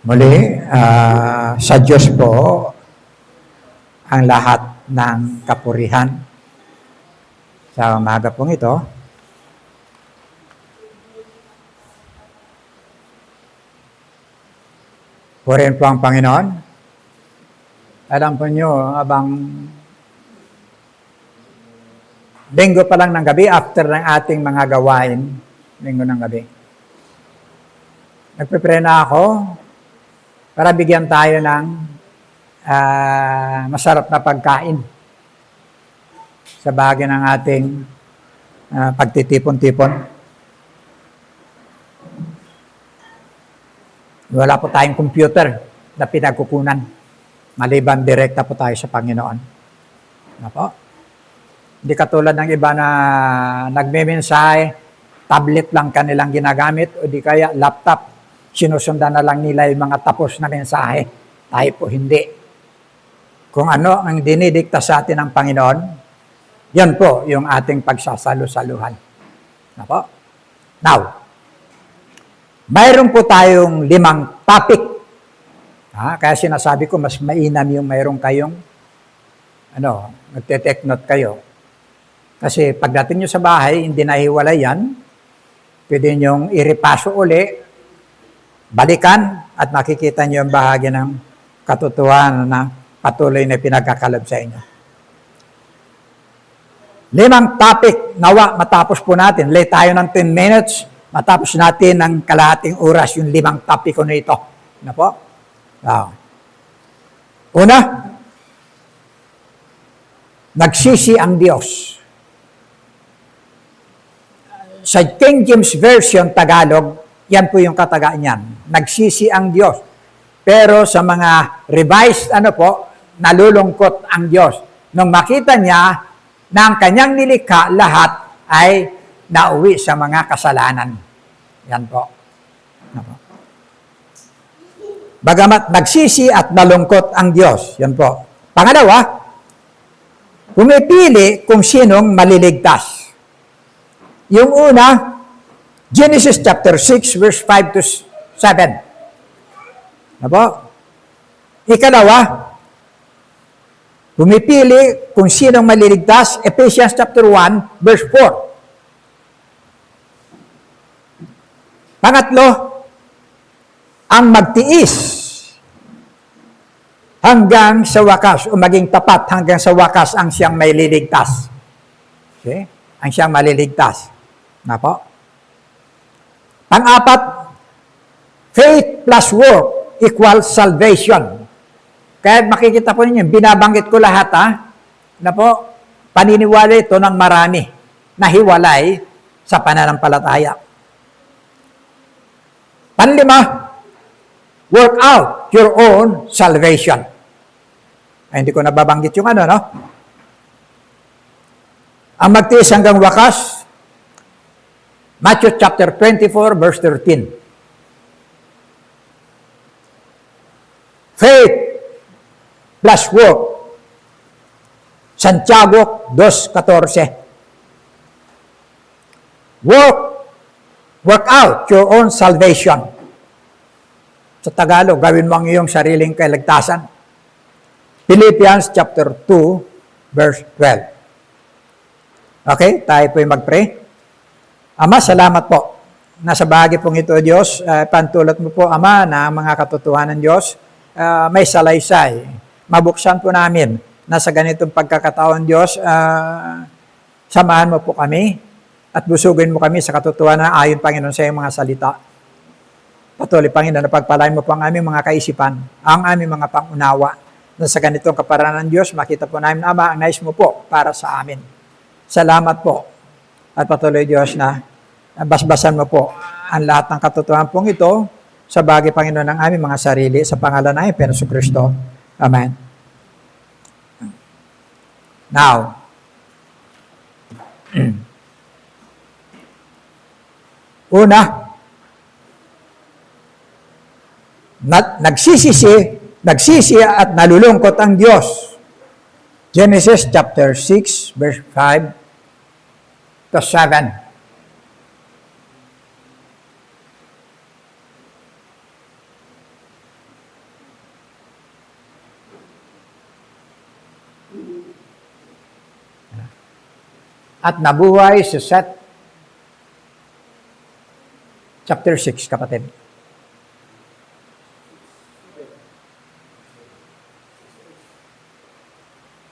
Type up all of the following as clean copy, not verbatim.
Muli, sa Diyos po ang lahat ng kapurihan. Sa umaga pong ito, purihin po ang Panginoon. Alam po nyo, abang linggo pa lang ng gabi, after ng ating mga gawain, linggo ng gabi, nagpipray na ako para bigyan tayo ng masarap na pagkain sa bahagi ng ating pagtitipon-tipon. Wala po tayong computer na pinagkukunan. Maliban direkta po tayo sa Panginoon. Ano po? Hindi katulad ng iba na nagme-mensahe, tablet lang kanilang ginagamit o di kaya laptop. Sinusundan na lang nila yung mga tapos na mensahe. Tayo po hindi. Kung ano ang dinidikta sa atin ng Panginoon, yan po yung ating pagsasalo-saluhan. Ano po? Now, mayroon po tayong 5 topic. Kaya sinasabi ko, mas mainam yung mayroon kayong nagte-take note kayo. Kasi pagdating nyo sa bahay, hindi nahiwalay yan. Pwede nyong iripaso uli, balikan, at makikita nyo yung bahagi ng katotohanan na patuloy na pinagkakalab sa inyo. 5 topic, nawa matapos po natin. Late tayo ng 10 minutes, matapos natin ng kalahating oras yung 5 topic ko na ito. Ano po? Una, nagsisi ang Diyos. Sa King James Version, Tagalog, yan po yung katagaan niyan. Nagsisi ang Diyos. Pero sa mga revised, nalulungkot ang Diyos. Nung makita niya na ang kanyang nilikha, lahat ay nauwi sa mga kasalanan. Yan po. Ano po? Bagamat nagsisi at nalungkot ang Diyos. Yan po. Pangalawa, pumipili kung sinong maliligtas. Yung una, Genesis chapter 6, verse 5 to 7. Ano po? Ikalawa, pumipili kung sinong maliligtas, Ephesians chapter 1, verse 4. Pangatlo, ang magtiis hanggang sa wakas, o maging tapat hanggang sa wakas ang siyang may liligtas. Okay? Ang siyang maliligtas. Na po? Pang-apat, faith plus work equals salvation. Kaya makikita po ninyo, binabanggit ko lahat na po, paniniwala ito ng marami na hiwalay sa pananampalataya. Panlima, work out your own salvation. Ay, hindi ko nababanggit yung no? Ang magtiis hanggang wakas, Matthew chapter 24, verse 13. Faith plus work, Santiago 2:14. Work out your own salvation. Sa Tagalog, gawin mo ang iyong sariling kaligtasan. Philippians chapter 2, verse 12. Okay, tayo po'y mag-pray. Ama, salamat po. Nasa bahagi pong ito, Diyos, pantulot mo po, Ama, na mga katotohanan ng Diyos, may salaysay. Mabuksan po namin na sa ganitong pagkakataon, Diyos, samahan mo po kami at busugin mo kami sa katotohanan ayon, Panginoon, sa iyong mga salita. Patuloy, Panginoon, na pagpalain mo po ang aming mga kaisipan, ang aming mga pangunawa, na sa ganitong kaparanan ng Diyos, makita po namin, Ama, ang nais mo po para sa amin. Salamat po. At patuloy, Diyos, na basbasan mo po ang lahat ng katotohanan pong ito sa bagay, Panginoon, ng aming mga sarili, sa pangalan ng Hesus Kristo. Amen. Now, una, nagsisi at nalulungkot ang Diyos. Genesis chapter 6, verse 5 to 7. at nabuhay si Seth. Chapter 6, kapatid.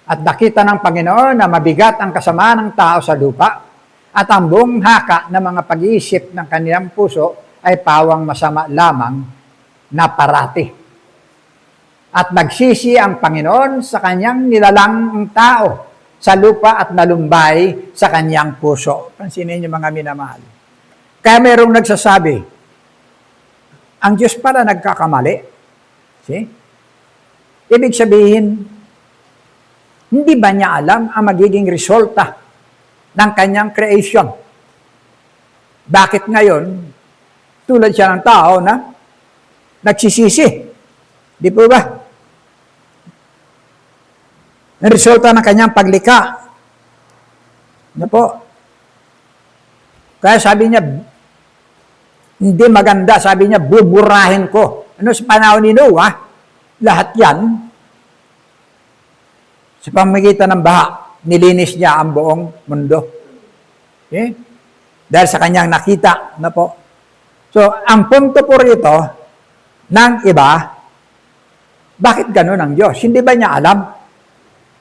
At nakita ng Panginoon na mabigat ang kasamaan ng tao sa lupa at ang buong haka ng mga pag-iisip ng kanilang puso ay pawang masama lamang na parati. At nagsisi ang Panginoon sa kanyang nilalang tao sa lupa at nalumbay sa kanyang puso. Pansinin niyo mga minamahal. Kaya mayroong nagsasabi, ang Diyos pala nagkakamali. See? Ibig sabihin, hindi ba niya alam ang magiging resulta ng kanyang creation? Bakit ngayon, tulad siya ng tao na nagsisisi? Di po ba? Ang resulta ng kanyang paglikha. Ano po? Kaya sabi niya, hindi maganda, sabi niya, buburahin ko. Ano sa panahon ni Noah, lahat yan, sa pamamagitan ng baha, nilinis niya ang buong mundo. Okay? Dahil sa kanyang nakita. Na po. So, ang punto po rito ng iba, bakit ganun ang Diyos? Hindi ba niya alam?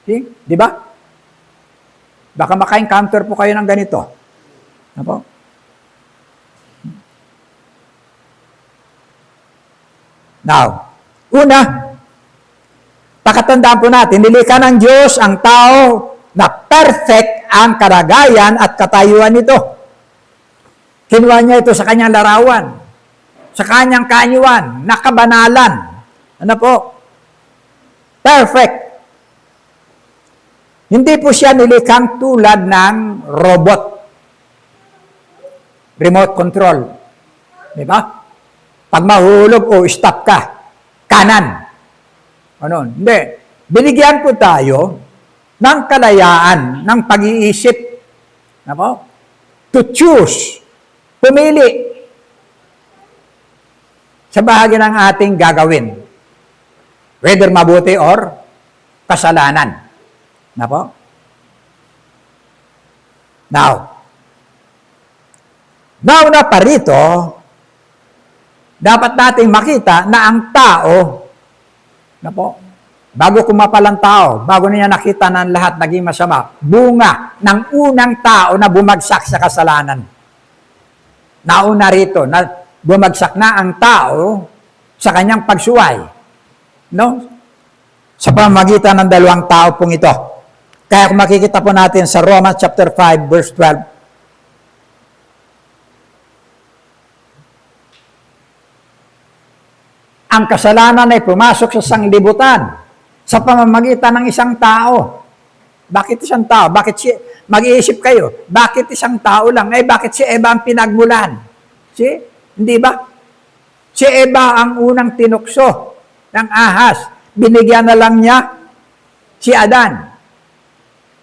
Okay? Di ba? Baka maka-encounter po kayo ng ganito. Na po? Now, una, pakatandaan po natin, nilikha ng Diyos ang tao na perfect ang kalagayan at katayuan nito. Kinuha niya ito sa kanyang larawan, sa kanyang kaanyuan, nakabanalan. Ano po? Perfect. Hindi po siya nilikhang tulad ng robot. Remote control. Di ba? Pag mahulog, stop ka. Kanan. Ano? Hindi. Binigyan po tayo ng kalayaan, ng pag-iisip. Ano? To choose. Pumili. Sa bahagi ng ating gagawin. Whether mabuti or kasalanan. Ano po? Now na parito, dapat nating makita na ang tao, na po, bago kumapal ang tao, bago niya nakita na lahat naging masama, bunga ng unang tao na bumagsak sa kasalanan. Nauna rito, na bumagsak na ang tao sa kanyang pagsuway. No? Sa pamamagitan ng dalawang tao pong ito. Kaya kung makikita po natin sa Romans chapter 5, verse 12, ang kasalanan ay pumasok sa sanglibutan sa pamamagitan ng isang tao. Bakit isang tao? Bakit mag-iisip kayo? Bakit isang tao lang? Bakit si Eva ang pinagmulan? Hindi ba? Si Eva ang unang tinukso ng ahas. Binigyan na lang niya si Adan.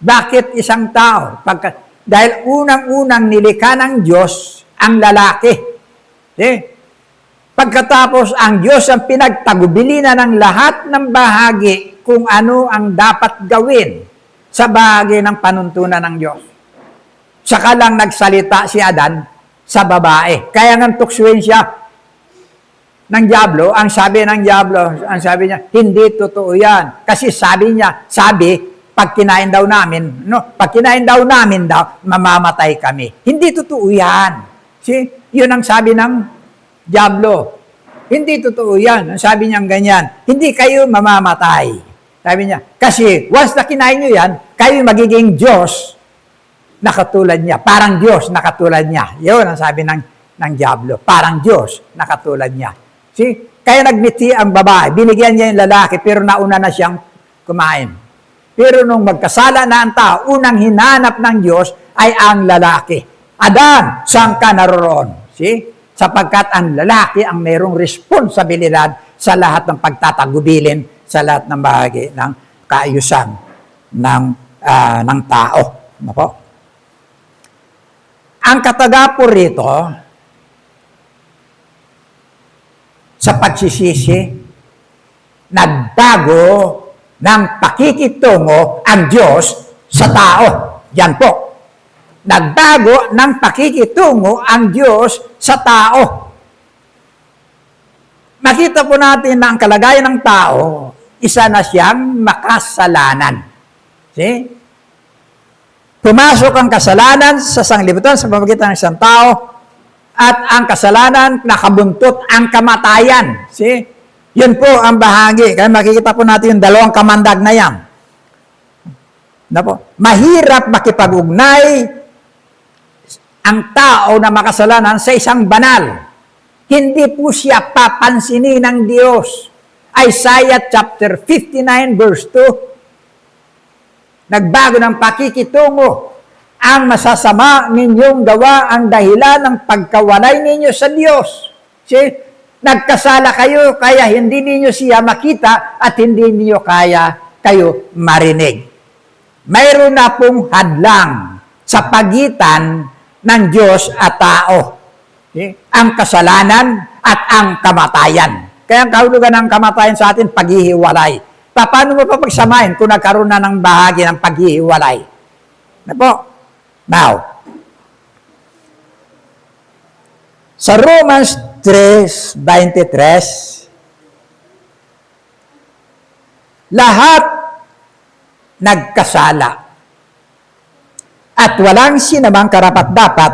Bakit isang tao? Dahil unang-unang nilikha ng Diyos ang lalaki. Pagkatapos, ang Diyos ang pinagtagubilin ng lahat ng bahagi kung ano ang dapat gawin sa bahagi ng panuntunan ng Diyos. Saka lang nagsalita si Adan sa babae. Kaya nga tuksuin siya ng Diablo, ang sabi niya, hindi totoo yan. Kasi sabi, pag kinain daw namin, mamamatay kami. Hindi totoo yan. Yun ang sabi ng Diablo. Hindi totoo yan. Ang sabi niya ganyan, hindi kayo mamamatay. Sabi niya, kasi once na kinain nyo yan, kayo magiging Diyos na katulad niya. Parang Diyos na katulad niya. Yun ang sabi ng Diablo. Parang Diyos na katulad niya. Kaya nagmiti ang babae. Binigyan niya yung lalaki, pero nauna na siyang kumain. Pero nung magkasala na ang tao, unang hinanap ng Diyos ay ang lalaki. Adan, saan ka naroon? Sapagkat ang lalaki ang mayroong responsibilidad sa lahat ng pagtatagubilin, sa lahat ng bahagi ng kaayusan ng tao. Ano po? Ang kataga po rito, sa pagsisisi, nagbago ng pakikitungo ang Diyos sa tao. Yan po. nagbago ng pakikitungo ang Diyos sa tao. Makita po natin na ang kalagayan ng tao, isa na siyang makasalanan. See? Pumasok ang kasalanan sa sanglibutan sa pamamagitan ng isang tao, at ang kasalanan nakabuntot ang kamatayan. See? Yun po ang bahagi. Kaya makikita po natin yung dalawang kamandag na yan. Mahirap makipag-ugnay ang tao na makasalanan sa isang banal. Hindi po siya papansinin ng Diyos. Isaiah chapter 59 verse 2. Nagbago ng pakikitungo. Ang masasama ninyong gawa ang dahilan ng pagkawalay ninyo sa Diyos. See? Nagkasala kayo, kaya hindi ninyo siya makita at hindi ninyo kaya kayo marinig. Mayroon na pong hadlang sa pagitan ng Diyos at tao. Ang kasalanan at ang kamatayan. Kaya ang kahulugan ng kamatayan sa atin, paghihiwalay. Paano mo pa pagsamahin kung nagkaroon na ng bahagi ng paghihiwalay? Now, sa Romans 3:23, lahat nagkasala at walang sinamang karapat-dapat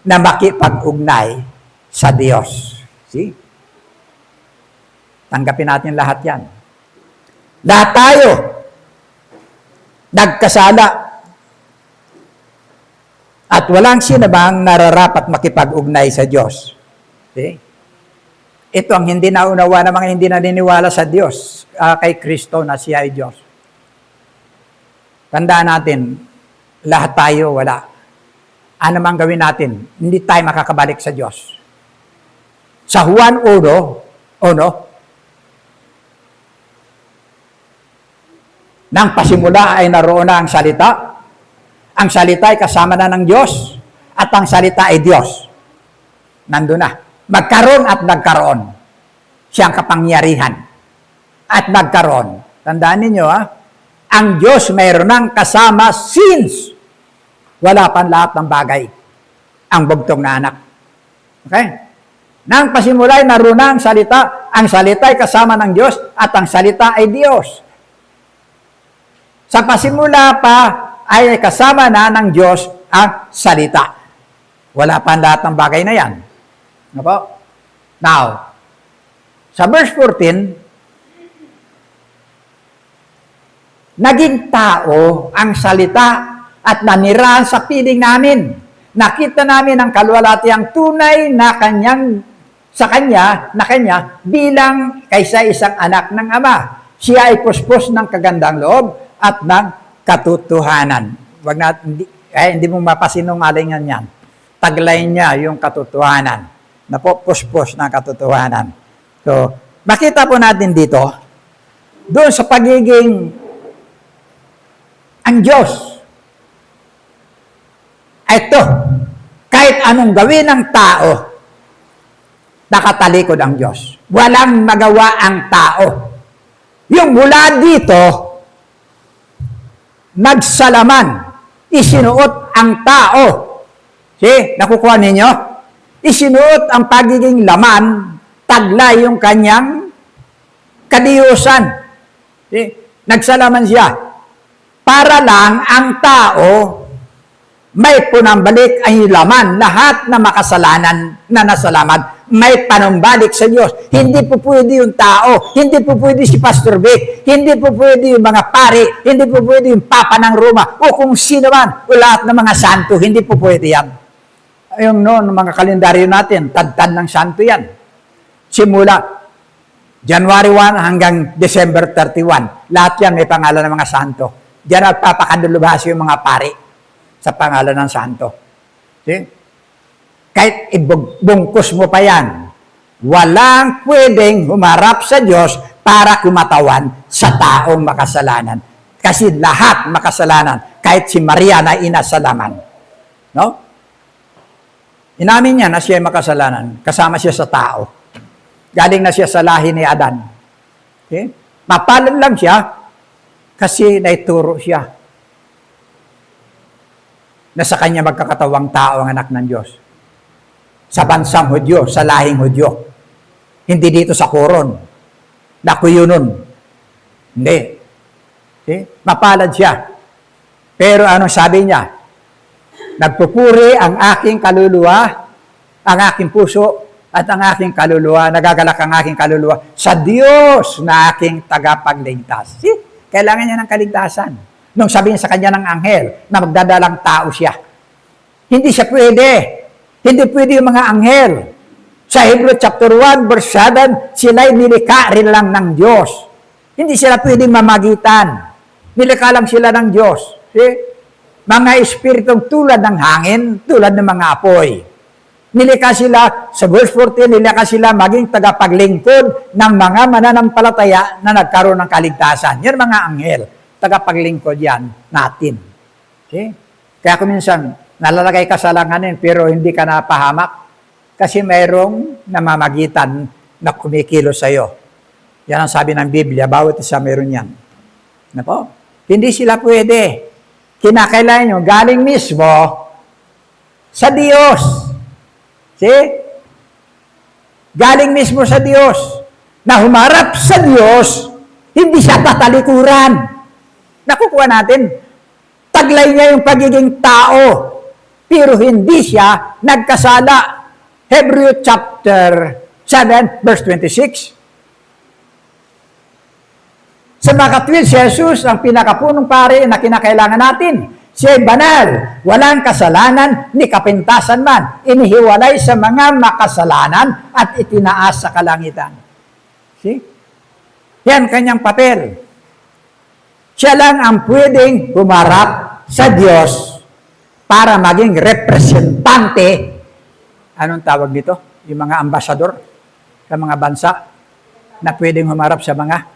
na makipag-ugnay sa Diyos. See? Tanggapin natin lahat yan. Lahat tayo nagkasala at walang sinamang nararapat makipag-ugnay sa Diyos. See? Ito ang hindi naunawa ng mga hindi naniniwala sa Diyos, kay Kristo na siya ay Diyos. Tandaan natin, lahat tayo wala. Ano mang gawin natin, hindi tayo makakabalik sa Diyos. Sa Juan 1:1, nang pasimula ay naroon na ang salita. Ang salita ay kasama na ng Diyos, at ang salita ay Diyos. Nandun na. Magkaroon at nagkaroon. Siyang kapangyarihan. At nagkaroon. Tandaan ninyo, ang Diyos mayroon ng kasama since wala pang lahat ng bagay ang bugtong na anak. Okay? Nang pasimula ay naroon na ang salita ay kasama ng Diyos, at ang salita ay Diyos. Sa pasimula pa ay kasama na ng Diyos ang salita. Wala pa lahat ng bagay na yan. Ano po? Now, sa verse 14, naging tao ang salita at nanirahan sa piling namin. Nakita namin ang kalwalhatiang tunay na sa kanya bilang kaysa isang anak ng Ama. Siya ay puspos ng kagandang loob at ng katotohanan. Hindi mo mapasinungalingan yan. Taglay niya yung katotohanan. Puspos ng katotohanan. So, makita po natin dito, doon sa pagiging ang Diyos. Ito, kahit anong gawin ng tao, nakatalikod ang Diyos. Walang magawa ang tao. Yung mula dito, nagsalaman, isinuot ang tao. See, nakukuha ninyo? Isinuot ang pagiging laman, taglay yung kanyang kadiyusan. See, nagsalaman siya. Para lang ang tao may punambalik ay laman. Lahat na makasalanan na nasalaman, may panumbalik sa Diyos. Hindi po pwede yung tao, hindi po pwede si Pastor Vic, hindi po pwede yung mga pari, hindi po pwede yung Papa ng Roma, o kung sino man, o lahat ng mga santo, hindi po pwede yan. Yung noon, mga kalendaryo natin, tad-tad ng santo yan. Simula January 1 hanggang December 31, lahat yan may pangalan ng mga santo. Diyan at papakadulubhas yung mga pari sa pangalan ng santo. See? Kahit ibungkus mo pa yan, walang pwedeng humarap sa Diyos para kumatawan sa taong makasalanan. Kasi lahat makasalanan, kahit si Maria na inasalaman. No? Inamin niya na siya ay makasalanan, kasama siya sa tao. Galing na siya sa lahi ni Adan. Okay? Mapalad lang siya kasi naituro siya. na sa kanya magkakatawang tao ang anak ng Diyos. Sa bansang Hudyo, sa lahing Hudyo. Hindi dito sa koron. Nakuyunon. Hindi. Okay? Mapalad siya. Pero anong sabi niya? Nagpupuri ang aking kaluluwa, ang aking puso, at ang aking kaluluwa, nagagalak ang aking kaluluwa sa Diyos na aking tagapagligtas. See? Kailangan niya ng kaligtasan. Nung sabihin sa kanya ng anghel na magdadalang tao siya. Hindi siya pwede. Hindi pwede yung mga anghel. Sa Hebrew chapter 1, verse 7, sila'y nilikha rin lang ng Diyos. Hindi sila pwedeng mamagitan. Nilikha lang sila ng Diyos. See? Mga espiritong tulad ng hangin, tulad ng mga apoy. Nilikha sila, sa verse 14, nilikha sila maging tagapaglingkod ng mga mananampalataya na nagkaroon ng kaligtasan. Yan mga anghel, tagapaglingkod yan natin. Okay? Kaya kung minsan, nalalagay ka sa langanin pero hindi ka napahamak kasi mayroong namamagitan na kumikilos sa iyo. Yan ang sabi ng Biblia, bawat isa mayroon yan. Ano po? Hindi sila pwede. Kinakailangan nyo, galing mismo sa Diyos. See? Galing mismo sa Diyos. Na humarap sa Diyos, hindi siya tatalikuran. Nakukuha natin. Taglay niya yung pagiging tao. Pero hindi siya nagkasala. Hebrew chapter 7, verse 26. Sa makatwil si Jesus, ang pinakapunong pari na kinakailangan natin. Siya banal, walang kasalanan ni kapintasan man, inihiwalay sa mga makasalanan at itinaas sa kalangitan. See? Yan kanyang papel. Siya lang ang pwedeng humarap sa Diyos para maging representante. Anong tawag dito? Yung mga ambasador sa mga bansa na pwedeng humarap sa mga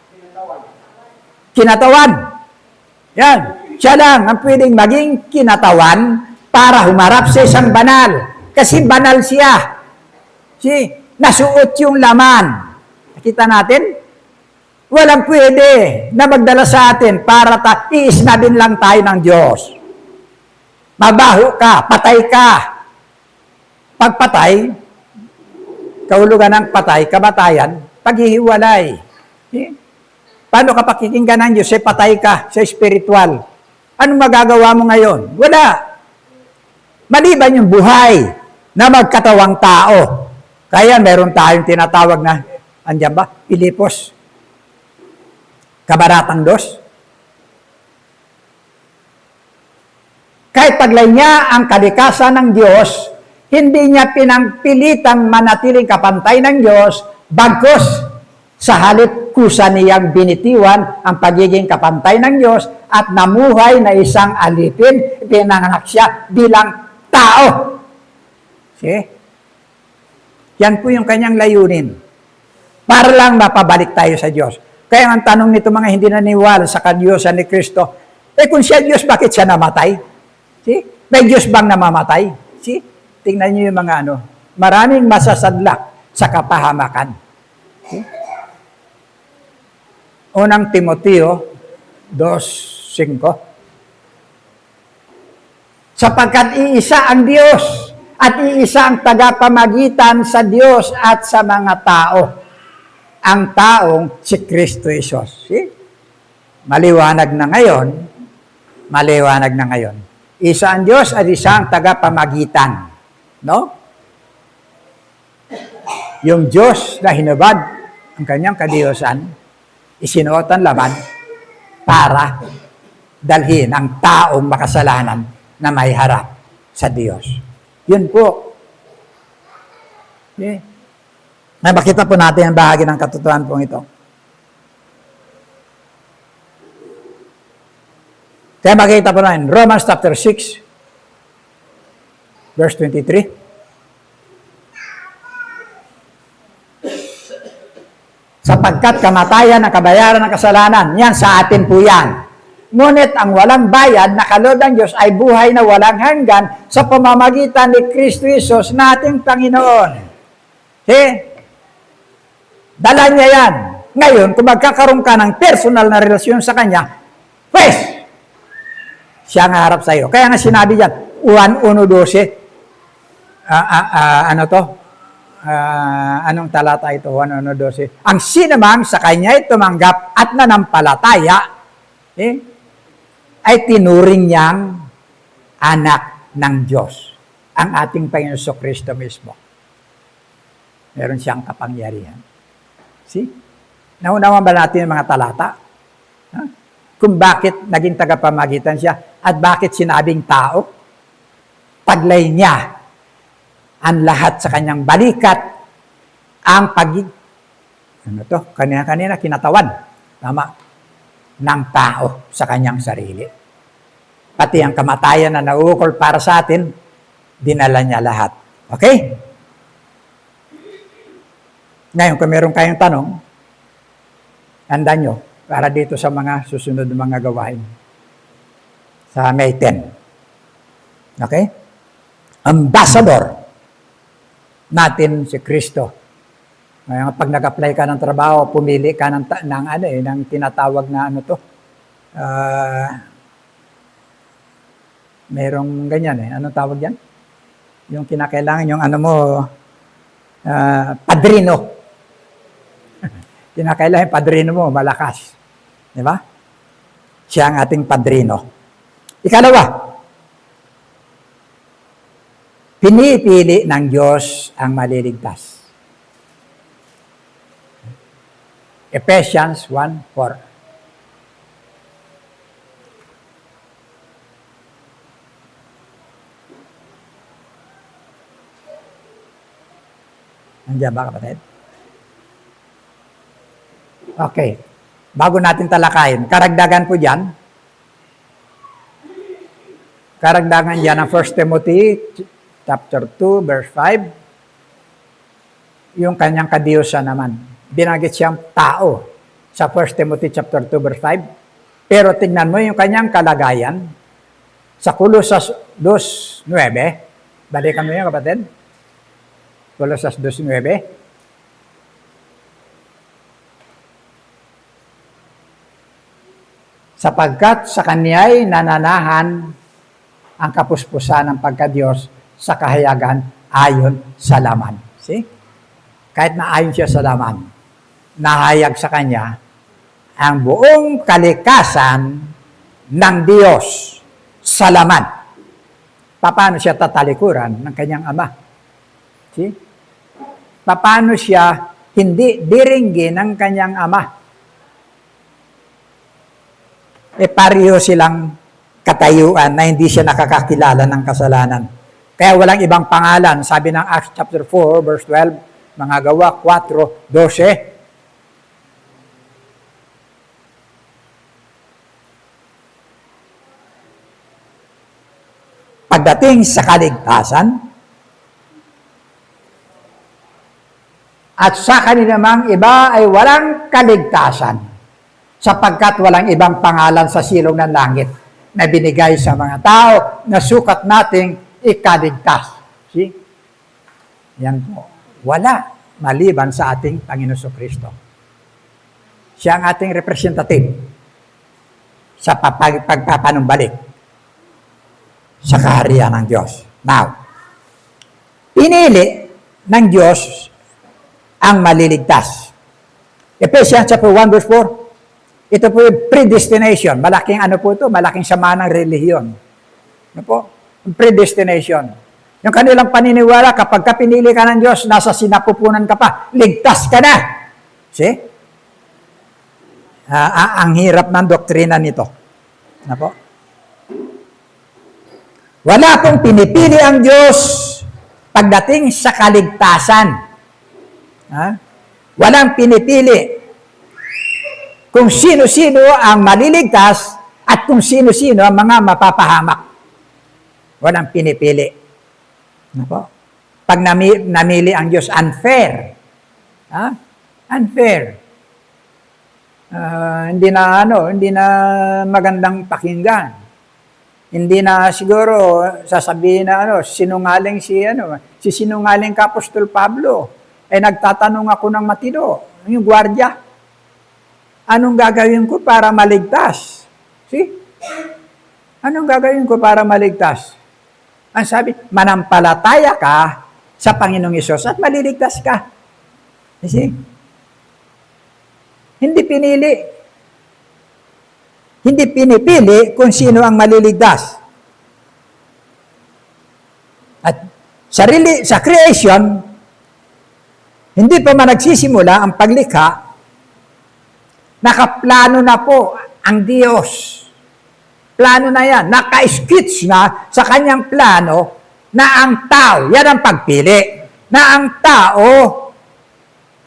kinatawan. Yan. Siya lang ang pwedeng maging kinatawan para humarap sa isang banal. Kasi banal siya. See, nasuot yung laman. Nakita natin? Walang pwede na magdala sa atin para iisnabin lang tayo ng Diyos. Mabaho ka, patay ka. Pagpatay, kahulugan ng patay, kamatayan, paghihiwalay. See? Paano ka pakikinggan ng Diyos? Patay ka sa spiritual. Anong magagawa mo ngayon? Wala. Maliban yung buhay na magkatawang tao. Kaya meron tayong tinatawag na, andyan ba? Pilipos. Kabanatang 2. Kahit taglay niya ang kalikasan ng Diyos, hindi niya pinangpilitang manatiling kapantay ng Diyos, bagkus sa halip kusa niyang binitiwan ang pagiging kapantay ng Diyos at namuhay na isang alipin, pinanganak siya bilang tao. See? Yan po yung kanyang layunin. Para lang mapabalik tayo sa Diyos. Kaya ang tanong nito mga hindi naniwala sa kadyosan ni Kristo, kung siya Diyos, bakit siya namatay? See? May Diyos bang namamatay? See? Tingnan niyo yung mga maraming masasadlak sa kapahamakan. See? Unang Timoteo 2:5. Sapagkat iisa ang Diyos at iisa ang tagapamagitan sa Diyos at sa mga tao. Ang taong si Kristo Jesus. See? Maliwanag na ngayon. Isa ang Diyos at isa ang tagapamagitan. No? Yung Diyos na hinubad ang kanyang kadiyosan, isinuot ang laman para dalhin ang taong makasalanan na may harap sa Diyos. Yun po. Okay. Makita po natin ang bahagi ng katotohanan pong ito. Kaya makita po natin, Romans chapter 6, verse 23. Sapagkat kamatayan ang kabayaran ng kasalanan, yan sa atin po yan. Ngunit ang walang bayad na kaloob ng Diyos ay buhay na walang hanggan sa pamamagitan ni Kristo Jesus na ating Panginoon. See? Dala niya yan. Ngayon, kung magkakaroon ka ng personal na relasyon sa Kanya, pues, siya ang harap sa iyo. Kaya nga sinabi diyan, 1:12. Ano to? Anong talata ito? 1:12. Ang sinamang sa kanya'y tumanggap at nanampalataya, ay tinuring niyang anak ng Diyos. Ang ating Panginoon Kristo mismo. Meron siyang kapangyarihan. See? Naunawan ba natin yung mga talata? Kung bakit naging tagapamagitan siya at bakit sinabing tao? Taglay niya ang lahat sa kanyang balikat, ang kanina kinatawan, tama, ng tao sa kanyang sarili. Pati ang kamatayan na nauukol para sa atin, dinala niya lahat. Okay? Ngayon, kung meron kayong tanong, handa nyo para dito sa mga susunod na mga gawain. Sa May 10. Okay? Ambassador natin si Kristo. Ngayon, pag nag-apply ka ng trabaho, pumili ka ng tinatawag na merong ganyan Anong tawag yan? Yung kinakailangan, yung padrino. Kinakailangan yung padrino mo, malakas. Di ba? Siya ang ating padrino. Ikalawa, pinipili ng Diyos ang maliligtas. Ephesians 1:4. Nandiyan ba, kapatid? Okay. Bago natin talakayin, karagdagan po dyan. Karagdagan dyan ang 1 Timothy chapter 2, verse 5. Yung kanyang kadiyusan naman. Binanggit siyang tao sa 1 Timothy chapter 2, verse 5. Pero tingnan mo yung kanyang kalagayan sa Colosas 2:9. Balikan mo yun, kapatid. Colosas 2:9. Sapagkat sa Kanya'y nananahan ang kapuspusan ng pagkadiyos sa kahayagan ayon sa laman. See? Kahit na ayon siya sa laman, nahayag sa Kanya ang buong kalikasan ng Diyos sa laman. Paano siya tatalikuran ng Kanyang Ama? See? Paano siya hindi diringgin ng Kanyang Ama? Pareho silang katayuan na hindi siya nakakakilala ng kasalanan. Kaya walang ibang pangalan. Sabi ng Acts chapter 4, verse 12, mga Gawa 4:12. Pagdating sa kaligtasan, at sa kaninamang iba ay walang kaligtasan, sapagkat walang ibang pangalan sa silong ng langit na binigay sa mga tao na sukat nating ikaligtas. See? Yan po. Wala maliban sa ating Panginoon Kristo. Siya ang ating representative sa pagpapanumbalik sa kaharian ng Diyos. Now, pinili ng Diyos ang maliligtas. Ephesians chapter 1 verse 4. Ito po yung predestination. Malaking malaking sama ng relihiyon. Ano po? Predestination. Yung kanilang paniniwala, kapag ka pinili ka ng Diyos, nasa sinapupunan ka pa, ligtas ka na. See? Ang hirap ng doktrina nito. Ano po? Wala pong pinipili ang Diyos pagdating sa kaligtasan. Walang pinipili kung sino-sino ang maliligtas at kung sino-sino ang mga mapapahamak. Walang pinipili. Ano po? Pag namili ang Diyos, unfair. Unfair. Hindi na magandang pakinggan. Hindi na siguro sasabihin na sinungaling si sinungaling ka Apostol Pablo. Nagtatanong ako ng matino, yung gwardiya. Anong gagawin ko para maligtas? See? Anong gagawin ko para maligtas? Ang sabi, manampalataya ka sa Panginoong Hesus at maliligtas ka. You see? Hindi pinili. Hindi pinipili kung sino ang maliligtas. At sa creation, hindi pa man nagsisimula ang paglikha, nakaplano na po ang Diyos. Plano na yan. Naka-sketch na sa kanyang plano na ang tao, yan ang pagpili, na ang tao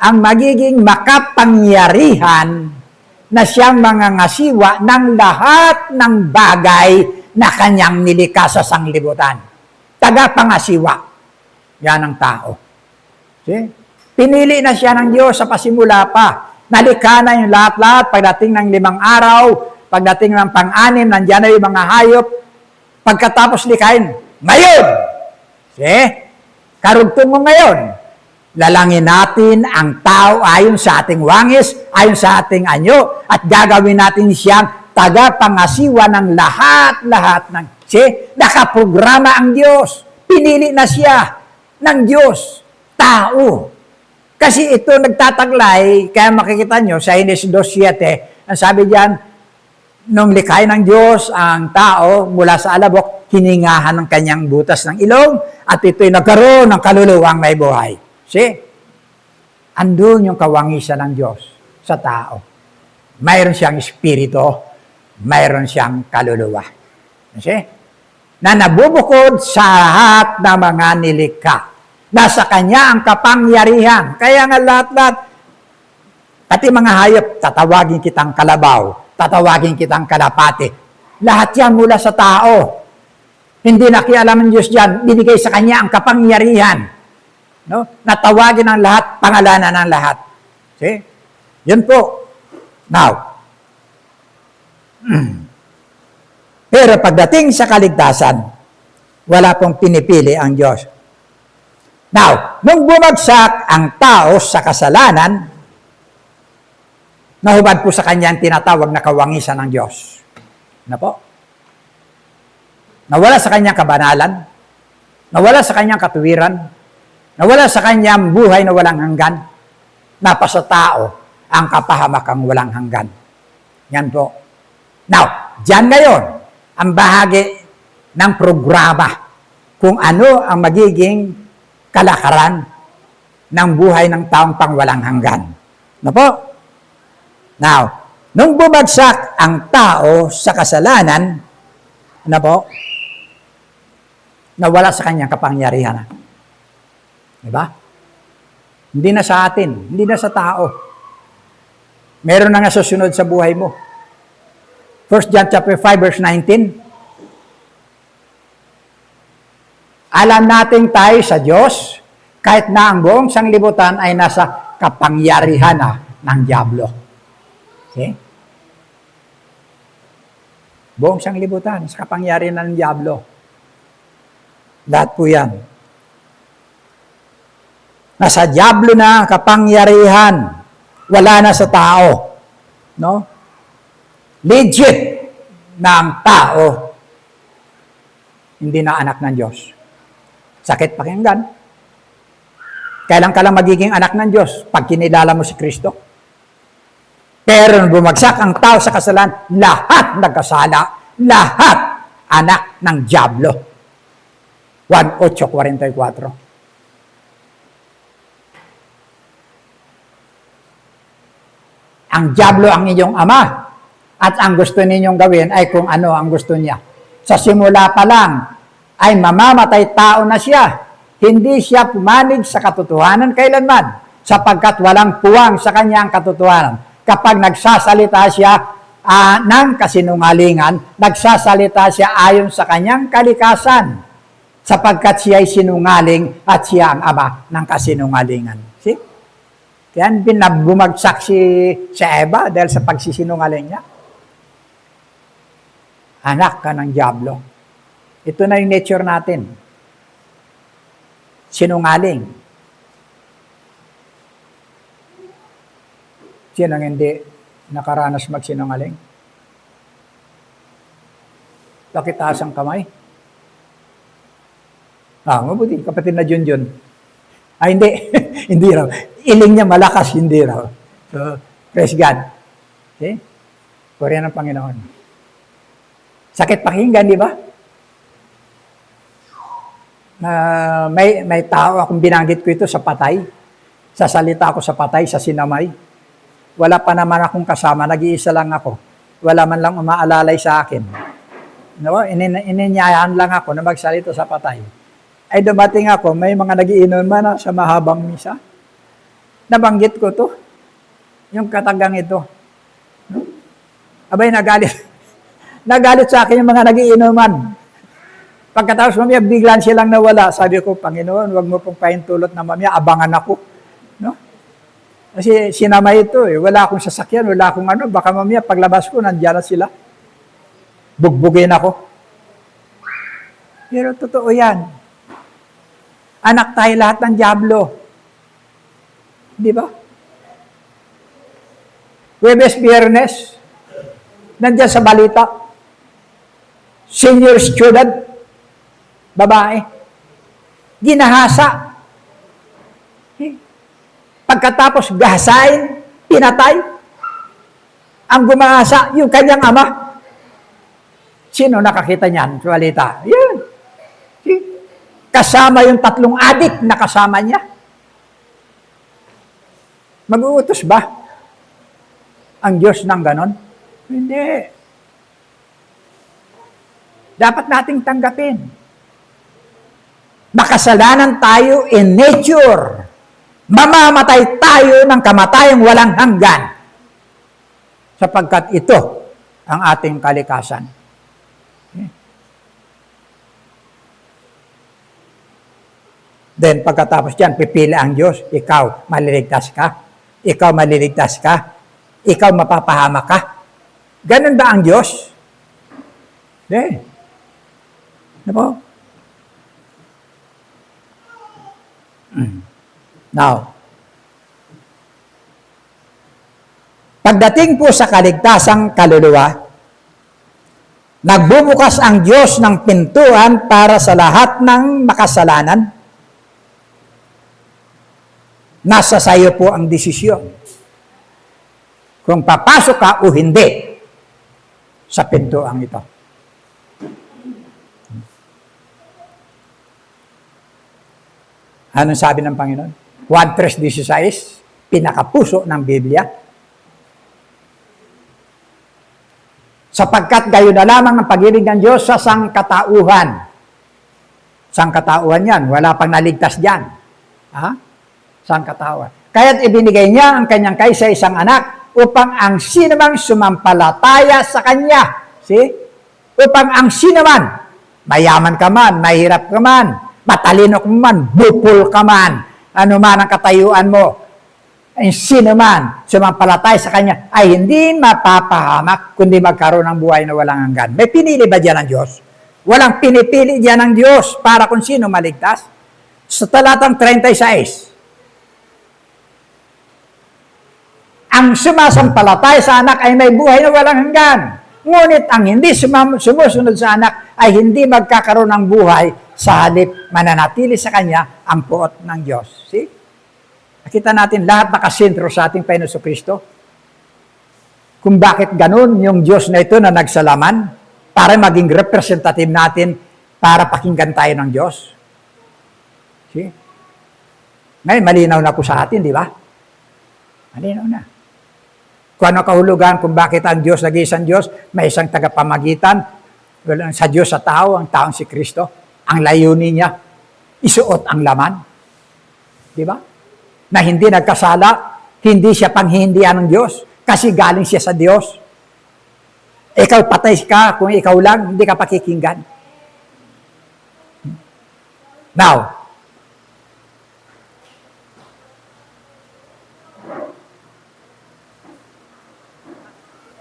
ang magiging makapangyarihan na siyang mangangasiwa ng lahat ng bagay na kanyang nilikha sa sanglibutan. Tagapangasiwa. Yan ang tao. See? Pinili na siya ng Diyos sa pasimula pa. Nalikha na yung lahat-lahat. Pagdating ng 5 araw, pagdating ng pang-anim, nandiyan na yung mga hayop. Pagkatapos likhain, ngayon! See? Karugtong mo ngayon. Lalangin natin ang tao ayon sa ating wangis, ayon sa ating anyo, at gagawin natin siyang tagapangasiwa ng lahat-lahat ng... See? Nakaprograma ang Diyos. Pinili na siya ng Diyos. Tao. Kasi ito nagtataglay, kaya makikita nyo sa Genesis 2:7, ang sabi diyan, nung likhain ng Diyos ang tao mula sa alabok, hiningahan ng kanyang butas ng ilong, at ito'y nagkaroon ng kaluluwang may buhay. See? Andun yung kawangisan ng Diyos sa tao. Mayroon siyang espiritu, mayroon siyang kaluluwa. See? Na nabubukod sa lahat ng mga nilikha. Nasa Kanya ang kapangyarihan. Kaya nga lahat-lahat, pati mga hayop, tatawagin kitang kalabaw, tatawagin kitang kalapati. Lahat yan mula sa tao. Hindi nakialam ng Diyos dyan, binigay sa Kanya ang kapangyarihan. No? Natawagin ang lahat, pangalanan ng lahat. See? Yun po. Now, pero pagdating sa kaligtasan, wala pong pinipili ang Diyos. Now, nung bumagsak ang tao sa kasalanan, nahubad po sa kanya ang tinatawag na kawangisan ng Diyos. Ano po? Nawala sa kanyang kabanalan, nawala sa kanyang katuwiran, nawala sa kanyang buhay na walang hanggan, napasa tao ang kapahamakang walang hanggan. Yan po. Now, dyan ngayon, ang bahagi ng programa kung ano ang magiging kalakaran ng buhay ng taong pangwalang hanggan. Ano po? Now, nung bumagsak ang tao sa kasalanan, ano po? Nawala sa kanyang kapangyarihan. Diba? Hindi na sa atin, hindi na sa tao. Meron na nga susunod sa buhay mo. 1 John chapter 5 verse 19. Alam natin tayo sa Diyos, kahit na ang buong sanglibutan ay nasa kapangyarihan ng Diablo. Okay? Buong sanglibutan, sa kapangyarihan ng Diablo. Lahat po yan. Nasa Diablo na kapangyarihan, wala na sa tao. No? Legit na ang tao, hindi na anak ng Diyos. Sakit pakinggan. Kailan ka lang magiging anak ng Diyos? Pag kinilala mo si Kristo. Pero nung bumagsak ang tao sa kasalanan, lahat nagkasala, lahat anak ng Diablo. 1:8:44. Ang Diablo ang inyong ama, at ang gusto ninyong gawin ay kung ano ang gusto niya. Sa simula pa lang, ay mamamatay tao na siya. Hindi siya pumanig sa katotohanan kailanman, sapagkat walang puwang sa kanyang katotohanan. Kapag nagsasalita siya ng kasinungalingan, nagsasalita siya ayon sa kanyang kalikasan, sapagkat siya ay sinungaling at siya ang ama ng kasinungalingan. See? Kaya bumagsak si Eva dahil sa pagsisinungaling niya. Anak ka ng Diablo. Ito na yung nature natin. Sinungaling. Sino ang hindi nakaranas magsinungaling? Pakitaas ang kamay. Mabuti, kapatid na Junjun. Hindi. Hindi raw. Iling niya malakas, hindi raw. So, praise God. Okay? Purihan ng Panginoon. Sakit pakinggan, di ba? May tao akong binanggit ko ito sa patay. Sasalita ako sa patay, sa sinamay. Wala pa naman akong kasama, nag-iisa lang ako. Wala man lang umaalalay sa akin. No? Ininyayahan lang ako na magsalita sa patay. Ay dumating ako, may mga nagiinom man sa mahabang misa. Nabanggit ko to. Yung katagang ito. No? Abay, nagalit. Nagalit sa akin yung mga nagiinuman. Pagkatapos mamaya, biglan silang nawala. Sabi ko, Panginoon, wag mo pong pahintulot na mamaya, abangan ako. No? Kasi sinamay ito eh. Wala akong sasakyan, wala akong ano. Baka mamaya, paglabas ko, nandiyan na sila. Bugbugin ako. Pero totoo yan. Anak tayo lahat ng dyablo. Di ba? Huwebes, Biyernes, nandiyan sa balita, senior student, babae, ginahasa. Pagkatapos gahasain, pinatay. Ang gumahasa, yung kanyang ama. Sino nakakita niyan sa balita? Yan. Kasama yung 3 adik na kasama niya. Mag-uutos ba ang Diyos ng ganon? Hindi. Dapat nating tanggapin. Makasalanan tayo in nature. Mamamatay tayo ng kamatayang walang hanggan. Sapagkat ito ang ating kalikasan. Then pagkatapos dyan, pipili ang Diyos, ikaw maliligtas ka, ikaw maliligtas ka, ikaw mapapahamak ka. Ganun ba ang Diyos? Hindi. Ano po? Now, pagdating po sa kaligtasang kaluluwa, nagbubukas ang Diyos ng pintuan para sa lahat ng makasalanan. Nasa sayo po ang desisyon. Kung papasok ka o hindi sa pintuang ito. Anong sabi ng Panginoon? Juan 3:16, pinakapuso ng Biblia. Sapagkat gayon na lamang ang pag-ibig ng Diyos sa sangkatauhan. Sangkatauhan yan, wala pang naligtas dyan. Sangkatauhan. Kaya't ibinigay niya ang kanyang kaisa-isang anak upang ang sinumang sumampalataya sa kanya. See? Upang ang sinuman, mayaman ka man, mahirap ka man, matalino ka man, bupol ka man, ano man ang katayuan mo, ang sinuman sumampalataya sa kanya ay hindi mapapahamak kundi magkaroon ng buhay na walang hanggan. May pinili ba diyan ang Diyos? Walang pinipili diyan ang Diyos para kung sino maligtas. Sa talatang 36, ang sumasampalataya sa anak ay may buhay na walang hanggan. Ngunit ang hindi sumusunod sa anak ay hindi magkakaroon ng buhay, sa halip mananatili sa kanya ang puot ng Diyos. See? Nakita natin lahat nakasentro sa ating Panginoon Kristo. Kung bakit ganun yung Diyos na ito na nagsalaman para maging representative natin para pakinggan tayo ng Diyos. See? Ngayon, malinaw na po sa atin, di ba? Malinaw na. Kung ano kahulugan, kung bakit ang Diyos, nag-iisang Diyos, may isang tagapamagitan sa Diyos sa tao, ang taong si Kristo. Ang layunin niya, isuot ang laman. Di ba? Na hindi nagkasala, hindi siya panghihindihan ng Diyos, kasi galing siya sa Diyos. Ikaw patay ka, kung ikaw lang, hindi ka pakikinggan. Now,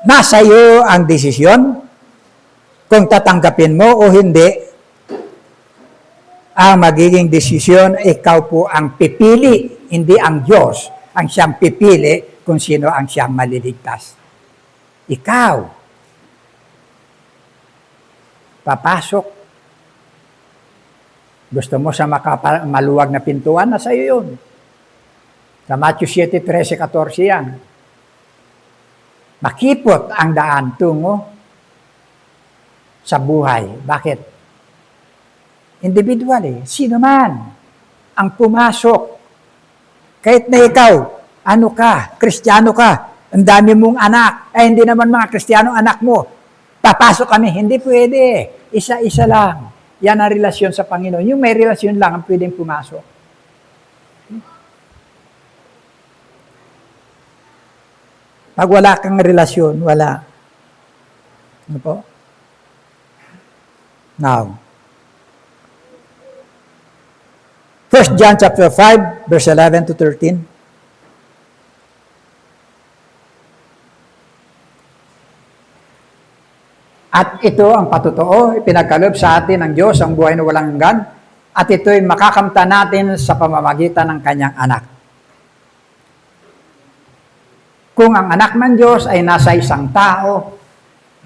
nasa iyo ang desisyon kung tatanggapin mo o hindi. Ang magiging desisyon, ikaw po ang pipili, hindi ang Diyos ang siyang pipili kung sino ang siyang maliligtas. Ikaw. Papasok. Gusto mo sa maluwag na pintuan, nasa iyo yun. Sa Matthew 7, 13, 14 yan. Makipot ang daan tungo sa buhay. Bakit? Individually, sino man ang pumasok, kahit na ikaw, ano ka, Kristiyano ka, ang dami mong anak, ay hindi naman mga Kristiyano anak mo, papasok kami, hindi pwede. Isa-isa lang. Yan ang relasyon sa Panginoon. Yung may relasyon lang ang pwedeng pumasok. Pag wala kang relasyon, wala. Ano po? Now, 1 John chapter 5, verse 11 to 13. At ito ang patotoo, ipinagkaloob sa atin ng Diyos ang buhay na walang hanggan, at ito'y makakamta natin sa pamamagitan ng kanyang anak. Kung ang anak ng Diyos ay nasa isang tao,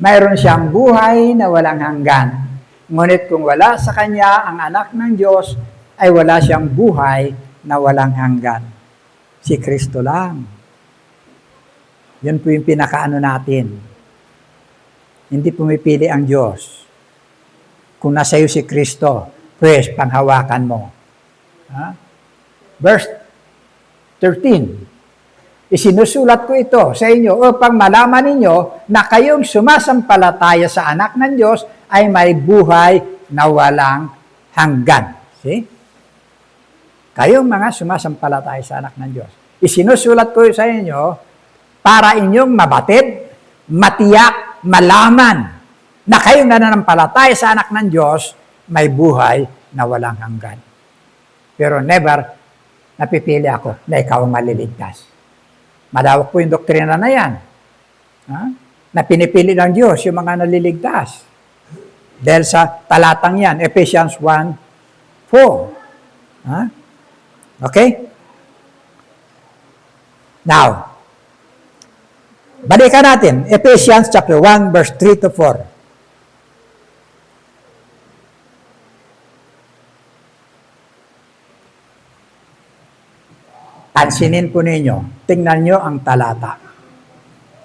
mayroon siyang buhay na walang hanggan. Ngunit kung wala sa kanya ang anak ng Diyos, ay wala siyang buhay na walang hanggan. Si Kristo lang. Yun po yung pinakaano natin. Hindi pumipili ang Diyos. Kung nasa iyo si Kristo, pues, panghawakan mo. Verse 13. Isinusulat ko ito sa inyo upang malaman ninyo na kayong sumasampalataya sa anak ng Diyos ay may buhay na walang hanggan. See? Kayong mga sumasampalataya sa anak ng Diyos. Isinusulat ko sa inyo para inyong mabatid, matiyak, malaman na kayong nananampalataya sa anak ng Diyos, may buhay na walang hanggan. Pero never napipili ako na ikaw ang maliligtas. Malawak po yung doktrina na yan. Na pinipili ng Diyos yung mga naliligtas. Dahil sa talatang yan, Ephesians 1:4. Okay? Now, balikan natin, Ephesians chapter 1, verse 3 to 4. Pansinin po ninyo, tingnan nyo ang talata.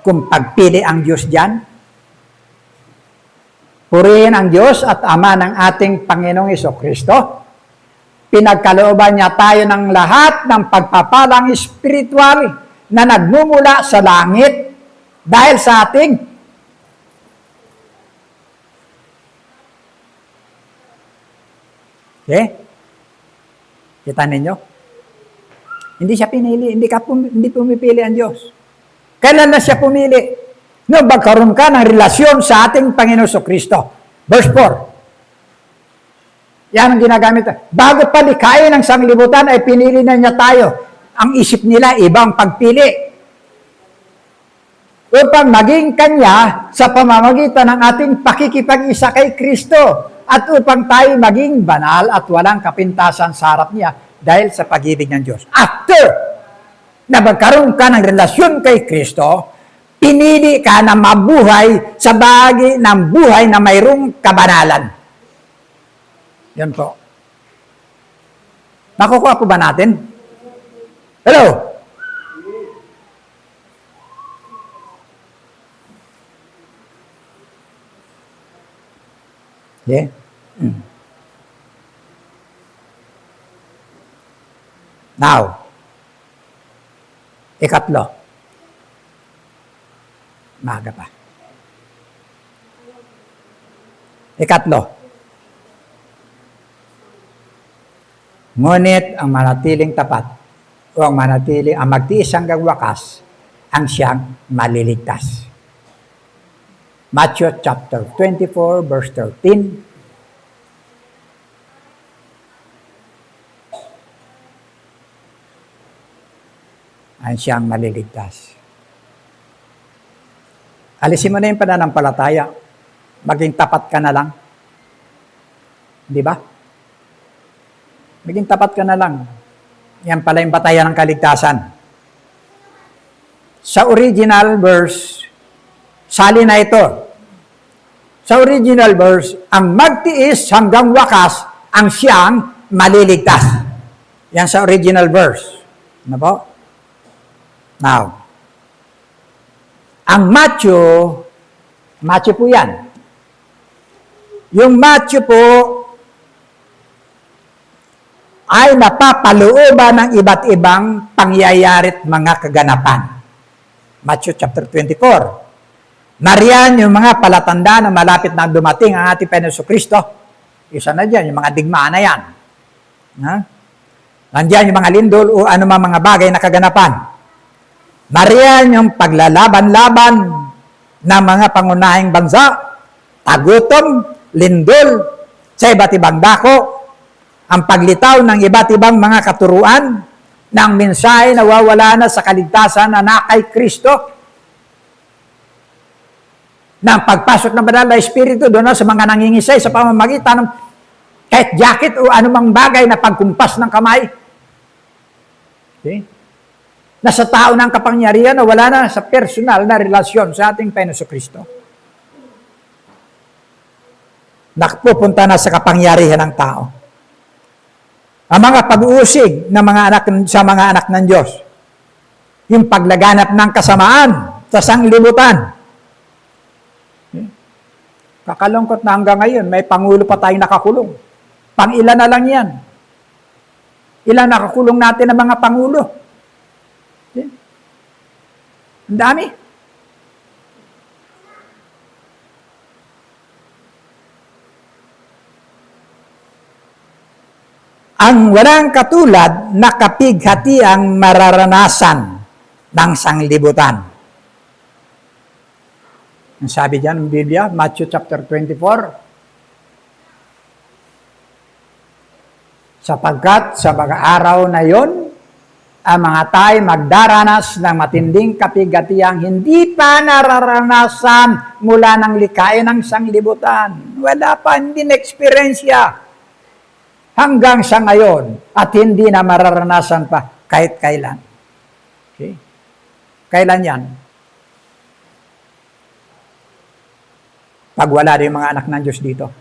Kung pagpili ang Diyos dyan, purihin ang Diyos at Ama ng ating Panginoong Jesucristo. Pinagkalooban niya tayo ng lahat ng pagpapalang espiritual na nagmumula sa langit dahil sa ating kita ninyo? Hindi siya pinili, hindi pumipili ang Diyos. Kailan na siya pumili? No, magkaroon ka ng relasyon sa ating Panginoon Jesucristo. Verse 4. Yan ang ginagamit. Bago pa likhain ng sanglibutan ay pinili na niya tayo. Ang isip nila, ibang pagpili. Upang maging Kanya sa pamamagitan ng ating pakikipag-isa kay Kristo at upang tayo maging banal at walang kapintasan sa harap niya dahil sa pag-ibig ng Diyos. After na magkaroon ka ng relasyon kay Kristo, pinili ka na mabuhay sa bahagi ng buhay na mayroong kabanalan. Yan po. Nakukuha po ba natin? Hello? Yeah? Now, ikatlo. Maaga pa. Ikatlo. Ngunit ang manatiling tapat o ang magtiis hanggang wakas ang siyang maliligtas. Matthew chapter 24 verse 13. Ang siyang maliligtas. Alisin mo na yung pananampalataya. Maging tapat ka na lang. Di ba? Maging tapat ka na lang. Yan pala yung batayan ng kaligtasan. Sa original verse, sali na ito. Sa original verse, ang magtiis hanggang wakas ang siyang maliligtas. Yan sa original verse. Ano po? Now, ang Matthew po yan. Yung Matthew po ay napapalooban ng iba't ibang pangyayari at mga kaganapan. Matthew chapter 24. Nariyan yung mga palatanda na malapit na dumating ang ating Panginoon Kristo. Isa na dyan, yung mga digmaan na yan. Ha? Nandiyan yung mga lindol o anumang mga bagay na kaganapan. Nariyan yung paglalaban-laban ng mga pangunahing bansa, tagutom, lindol, sa iba't ibang dako, ang paglitaw ng iba't ibang mga katuruan ng mensahe na wawala na sa kaligtasan na kay Kristo, ng pagpasok ng banal na Espiritu doon sa mga nangingisay sa pamamagitan ng kahit jacket o anumang bagay na pagkumpas ng kamay. Okay? Nasa tao ng kapangyarihan na wala na sa personal na relasyon sa ating Panginoon Kristo. Nakapupunta na sa kapangyarihan ng tao. Ang mga pag-uusig ng mga anak sa mga anak ng Diyos. Yung paglaganap ng kasamaan sa sanglibutan. Kakalungkot na hanggang ngayon, may pangulo pa tayong nakakulong. Pang-ilan na lang yan. Ilan nakakulong natin ng mga pangulo? Ang dami. Ang walang katulad na kapighati ang mararanasan ng sanglibutan. Ang sabi diyan ng Biblia, Matthew chapter 24, sapagkat sa mga araw na yon, ang mga tayo magdaranas ng matinding kapighatiang hindi pa nararanasan mula ng likhain ng sanglibutan. Wala pa, hindi na-experiensya. Hanggang sa ngayon, at hindi na mararanasan pa kahit kailan. Okay? Kailan yan? Pag wala rin mga anak ng Diyos dito.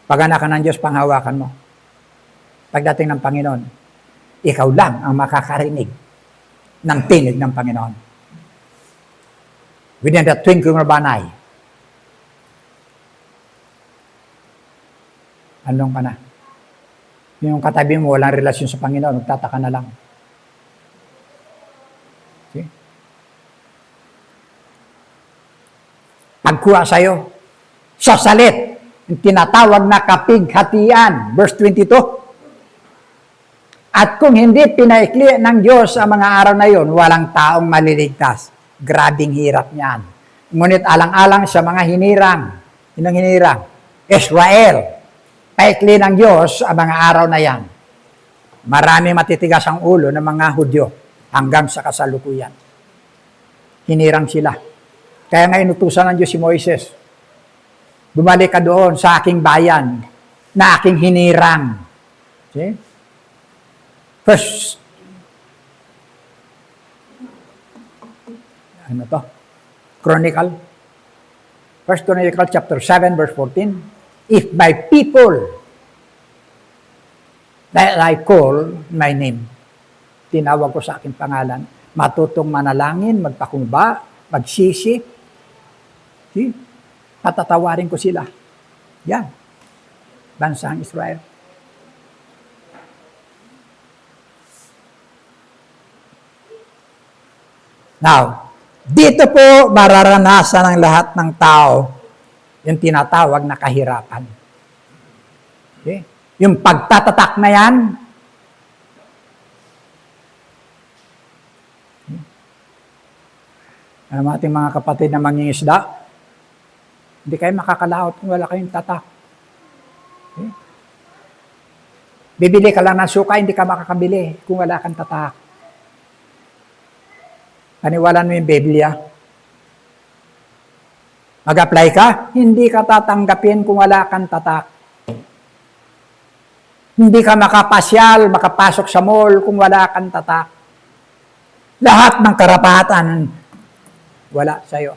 Pag anak ng Diyos, panghawakan mo. Pagdating ng Panginoon, ikaw lang ang makakarinig ng tinig ng Panginoon. Within the twinkling of an eye. Anong ka na? Yung katabi mo, walang relasyon sa Panginoon, magtataka na lang. See? Pagkuha sa'yo, sa salit, yung tinatawag na kapighatian, verse 22. At kung hindi pinaikli ng Diyos ang mga araw na yon, walang taong maliligtas. Grabing hirap niyan. Ngunit alang-alang sa mga hinirang, yun ang hinirang, Israel, paikli ng Diyos ang mga araw na yan. Marami matitigas ang ulo ng mga Hudyo hanggang sa kasalukuyan. Hinirang sila. Kaya nga inutusan ng Diyos si Moises, bumalik ka doon sa aking bayan na aking hinirang. See? First, ano to? First Chronicle chapter 7 verse 14. If my people that I call my name, tinawag ko sa aking pangalan, matutong manalangin, magpakumbaba, magsisi, patatawarin ko sila. Yan. Bansang Israel. Now, dito po mararanasan ng lahat ng tao yung tinatawag na kahirapan. Okay? Yung pagtatatak na yan, alam ating mga kapatid na mangingisda, hindi kayo makakalaot kung wala kayong tatak. Okay? Bibili ka lang ng suka, hindi ka makakabili kung wala kang tatak. Paniwalaan mo yung Biblia. Mag-apply ka, hindi ka tatanggapin kung wala kang tatak. Hindi ka makapasyal, makapasok sa mall kung wala kang tatak. Lahat ng karapatan, wala sa'yo.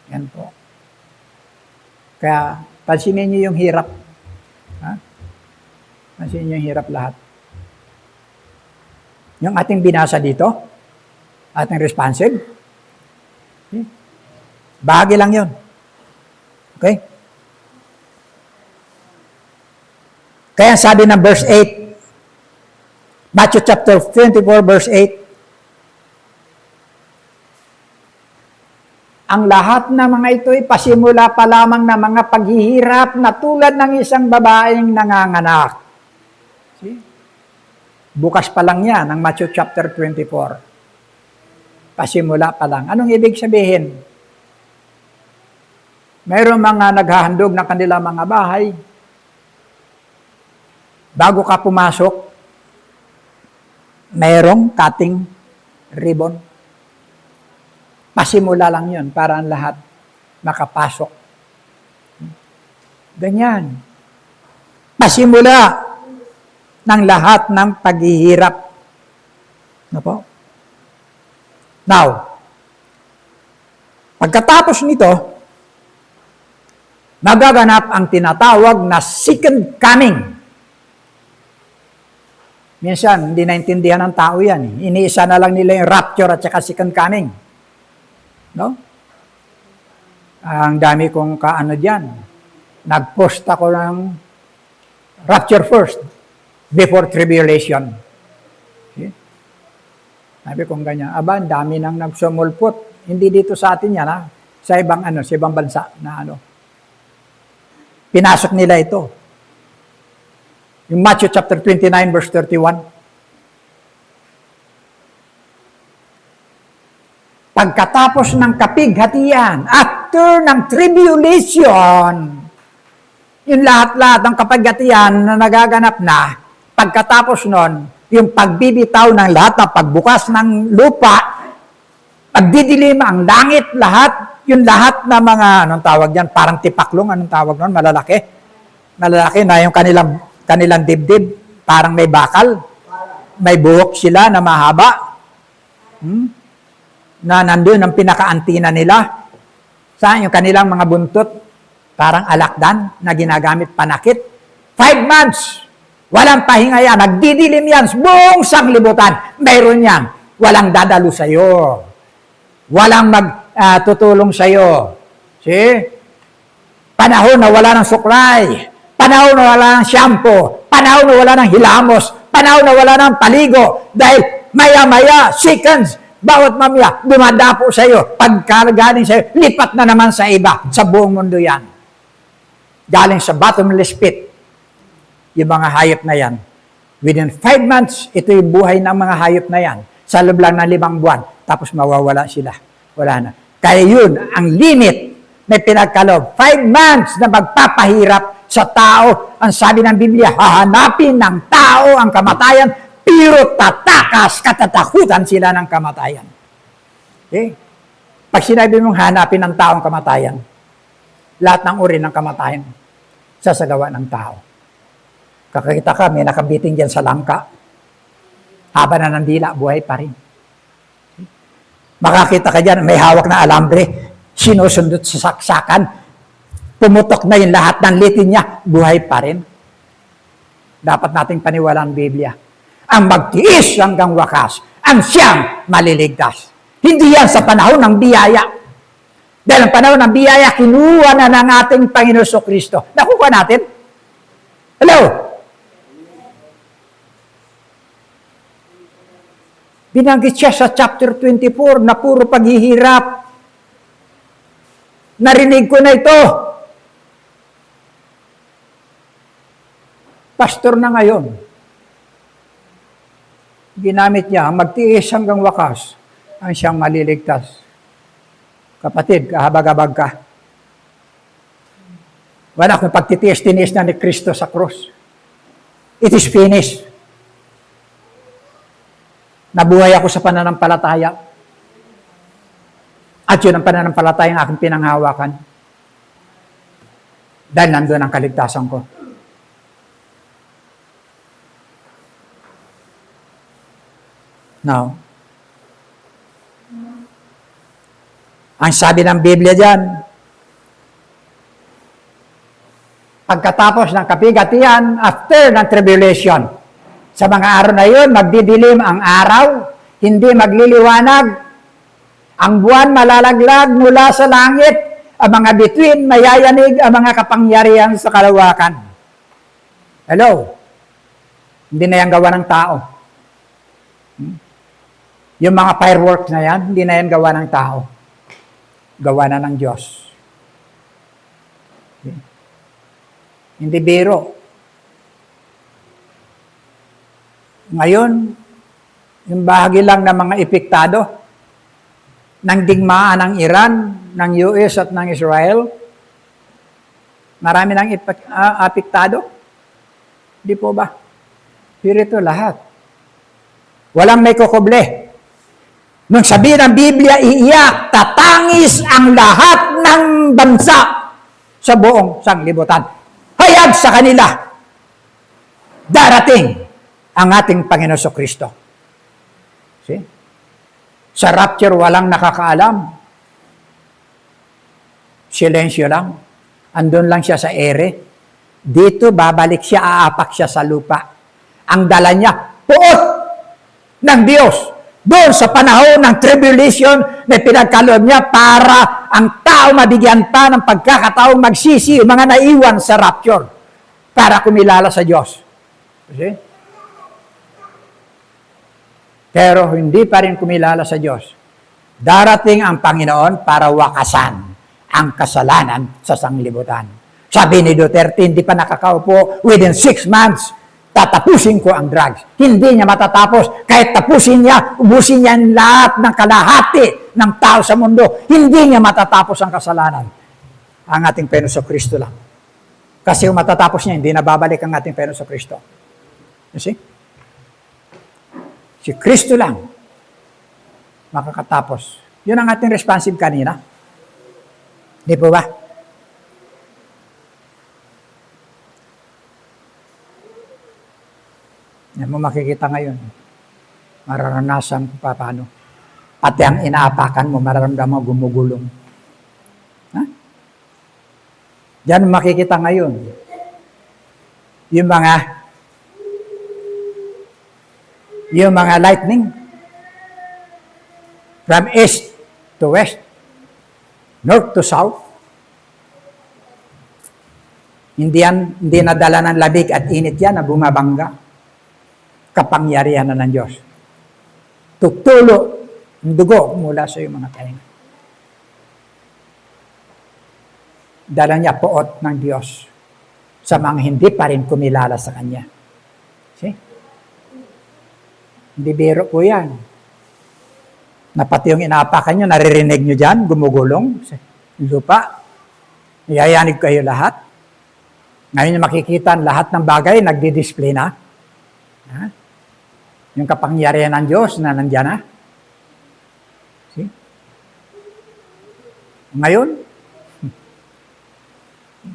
Yan po. Kaya, Pansinin niyo yung hirap. Ha? Pansinin niyo yung hirap lahat. Yung ating binasa dito, ating responsive, bahagi lang yun. Okay? Kaya sabi ng verse 8, Matthew chapter 24, verse 8, ang lahat ng mga ito'y pasimula pa lamang ng mga paghihirap na tulad ng isang babaeng nanganganak. See? Bukas pa lang yan, ang Matthew chapter 24. Pasimula pa lang. Anong ibig sabihin? Mayroong mga naghahandog ng kanilang mga bahay. Bago ka pumasok, mayroong cutting ribbon. Pasimula lang yun para ang lahat makapasok. Ganyan. Pasimula ng lahat ng paghihirap. Ano po? Now, pagkatapos nito, magaganap ang tinatawag na second coming. Minsan, hindi naintindihan ng tao yan. Iniisa na lang nila yung rapture at saka second coming. No? Ang dami kong kaano dyan. Nag-post ako ng rapture first before tribulation. Okay? Sabi kong ganyan. Aba, ang dami nang nagsumulpot. Hindi dito sa atin yan, ha? Sa ibang sa ibang bansa na pinasok nila ito. Yung Matthew chapter 29 verse 31. Pagkatapos ng kapighatian, after ng tribulation, yung lahat-lahat ng kapighatian na nagaganap na, pagkatapos nun, yung pagbibitaw ng lahat ng pagbukas ng lupa, pagdidilim ang langit, lahat, yung lahat na mga, anong tawag yan, parang tipaklong, anong tawag nun, malalaki. Malalaki na yung kanilang dibdib, parang may bakal, may buhok sila na mahaba. Na nandun ang pinaka-antina nila. Saan yung kanilang mga buntot? Parang alakdan na ginagamit panakit. 5 months. Walang pahinga yan. Nagdidilim yan. Buong sanglibutan. Mayroon yan. Walang dadalo sa'yo. Walang magtutulong sa'yo. See? Panahon na wala ng suklay. Panahon na wala ng shampoo. Panahon na wala ng hilamos. Panahon na wala ng paligo. Dahil maya-maya, seconds, bawat mamaya, dumadapo sa iyo. Pagkagaling sa iyo, lipat na naman sa iba. Sa buong mundo yan. Galing sa bottomless pit. Yung mga hayop na yan. Within 5 months, ito yung buhay ng mga hayop na yan. Sa loob lang ng 5 buwan. Tapos mawawala sila. Wala na. Kaya yun, ang limit na pinagkaloob. 5 months na magpapahirap sa tao. Ang sabi ng Biblia, hahanapin ng tao ang kamatayan, pero tatakas, katatakutan sila ng kamatayan. Okay? Pag sinabi mong hanapin ng tao ang kamatayan, lahat ng uri ng kamatayan, sasagawa ng tao. Kakakita ka, may nakabiting dyan sa langka. Haba na ng dila, buhay pa rin. Makakita ka dyan, may hawak na alambre, sinusundot sa saksakan, pumutok na yung lahat ng litin niya, buhay pa rin. Dapat nating paniwalaan ang Biblia. Ang magtiis hanggang wakas, ang siyang maliligtas. Hindi yan sa panahon ng biyaya. Dahil ang panahon ng biyaya, kinuha na ng ating Panginoon Kristo. Nakuha natin? Hello? Binanggit siya sa chapter 24 na puro paghihirap. Narinig ko na ito. Pastor na ngayon. Ginamit niya, magtiis hanggang wakas, ang siyang maliligtas. Kapatid, kahabag-habag ka. Wala kung pagtitiis-tinis na ni Kristo sa krus. It is finished. Nabuhay ako sa pananampalataya. At yun ang pananampalataya ang aking pinanghawakan. Dahil nandun ang kaligtasan ko. Now, ang sabi ng Biblia dyan, Pagkatapos ng kapigatian, after ng tribulation. Sa mga araw na yun, magdidilim ang araw, hindi magliliwanag, ang buwan malalaglag mula sa langit, ang mga bituin mayayanig, ang mga kapangyarihan sa kalawakan. Hello? Hindi na yan gawa ng tao. Yung mga fireworks na yan, hindi na yan gawa ng tao. Gawa na ng Diyos. Hindi biro. Ngayon, yung bahagi lang ng mga epektado ng digmaan ng Iran, ng US at ng Israel, marami ng apektado. Di po ba? Pero ito lahat. Walang may kukuble. Nung sabihin ng Biblia, iiyak, tatangis ang lahat ng bansa sa buong sanglibutan. Hayag sa kanila, darating ang ating Panginoon Kristo. See? Sa rapture, walang nakakaalam. Silensyo lang. Andun lang siya sa ere. Dito, babalik siya, aapak siya sa lupa. Ang dala niya, puot ng Diyos. Doon sa panahon ng tribulation na pinagkaloob niya para ang tao mabigyan pa ng pagkakataong magsisi, mga naiwan sa rapture para kumilala sa Diyos. See? Pero hindi pa rin kumilala sa Diyos. Darating ang Panginoon para wakasan ang kasalanan sa sanglibutan. Sabi ni Duterte, hindi pa nakakaupo, within 6 months, tatapusin ko ang drugs. Hindi niya matatapos. Kahit tapusin niya, ubusin niya lahat ng kalahati ng tao sa mundo. Hindi niya matatapos ang kasalanan. Ang ating Panginoon Kristo lang. Kasi kung matatapos niya, hindi na babalik ang ating Panginoon Kristo. You see? Si Kristo lang makakatapos. Yun ang ating responsive kanina. Di po ba? Yan mo makikita ngayon. Mararanasan kung paano. Pati ang inaapakan mo, mararamdaman mo gumugulong. Ha? Diyan makikita ngayon. Yung mga lightning from east to west, north to south. Hindi nadala ng labig at init yan na bumabangga. Kapangyarihan na ng Diyos. Tutulo ang dugo mula sa iyong mga tainga. Dala niya poot ng Diyos sa mga hindi pa rin kumilala sa Kanya. See? Hindi biro po yan. Na pati yung inaapakan nyo, naririnig nyo dyan, gumugulong, lupa, iyayanig kayo lahat. Ngayon makikita lahat ng bagay, nagdi-display na. Ha? Yung kapangyarihan ng Diyos na nandyan na. See? Ngayon,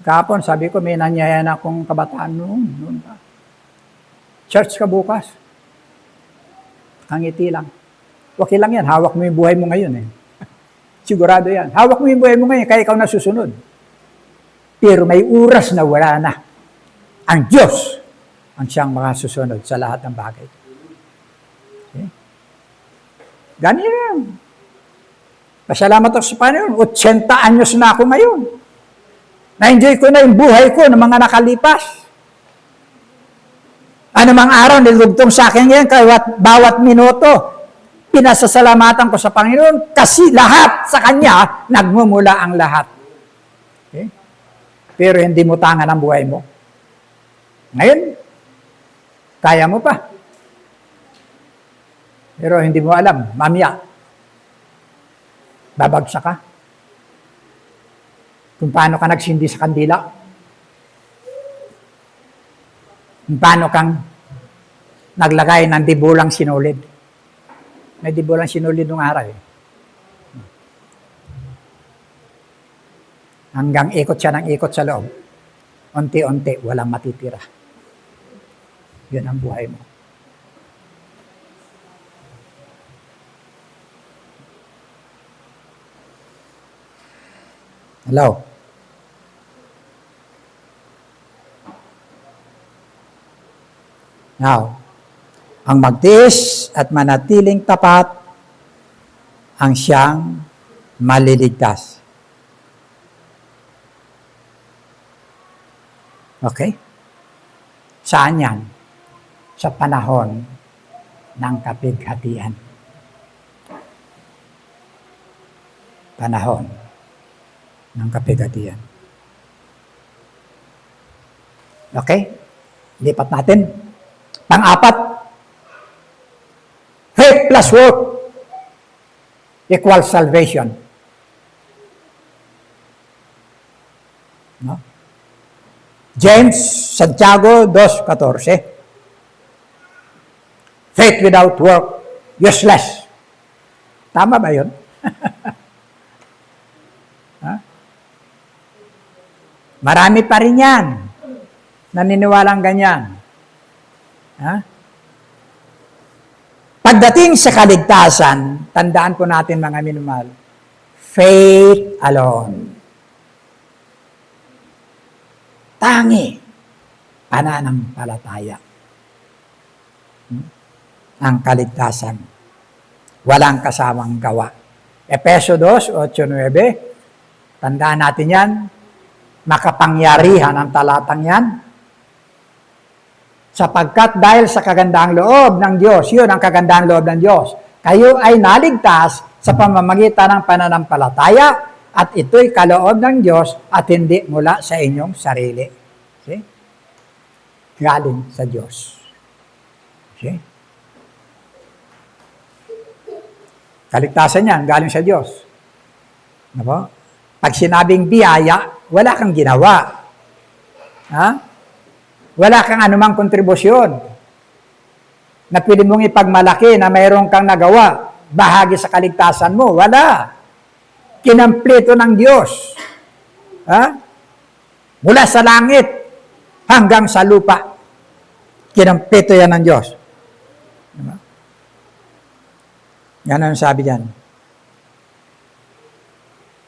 kahapon sabi ko, may nanyayan akong kabataan noon pa. Church ka bukas. Hangiti lang. Okay lang yan. Hawak mo yung buhay mo ngayon. Sigurado yan. Hawak mo yung buhay mo ngayon, kaya ikaw nasusunod. Pero may oras na wala na. Ang Diyos ang siyang makasusunod sa lahat ng bagay. Okay? Ganyan yan. Pasalamat ako sa Panginoon. 80 anyos na ako ngayon. Na-enjoy ko na yung buhay ko ng mga nakalipas. Anumang araw, nilugtong sa akin yan, bawat minuto, pinasasalamatan ko sa Panginoon kasi lahat sa Kanya, nagmumula ang lahat. Okay? Pero hindi mo tangan ang buhay mo. Ngayon, kaya mo pa. Pero hindi mo alam, mamaya, babagsak ka. Kung paano ka nagsindi sa kandila. Kung paano kang naglagay ng dibulang sinulid. May dibulang sinulid nung araw. Hanggang ikot siya ng ikot sa loob. Unti-unti, walang matitira. Yun ang buhay mo. Hello? Now, ang magtiis at manatiling tapat ang siyang maliligtas. Okay? Saan yan? Sa panahon ng kapighatian. Panahon ng kapighatian. Okay? Lipat natin. Pang-apat, faith plus work equals salvation. No? James, Santiago 2:14. Faith without work, useless. Tama ba yun? Ha? Marami pa rin yan. Naniniwalang ganyan. Ha? Pagdating sa kaligtasan, tandaan po natin mga minumahal, faith alone. Tangi, pananampalataya. Ang kaligtasan. Walang kasamang gawa. Efeso 2:8-9, tandaan natin yan, makapangyarihan ang talatang yan, sapagkat dahil sa kagandahang loob ng Diyos, yun ang kagandahang loob ng Diyos, kayo ay naligtas sa pamamagitan ng pananampalataya at ito'y kaloob ng Diyos at hindi mula sa inyong sarili. See? Galing sa Diyos. See? Kaligtasan yan, galing sa Diyos. Ano? Pag sinabing biyaya, wala kang ginawa. Ha? Wala kang anumang kontribusyon na pwede mong ipagmalaki na mayroon kang nagawa bahagi sa kaligtasan mo. Wala. Kinampleto ng Diyos. Ha? Mula sa langit hanggang sa lupa. Kinampleto yan ng Diyos. Diba? Yan ang sabi diyan.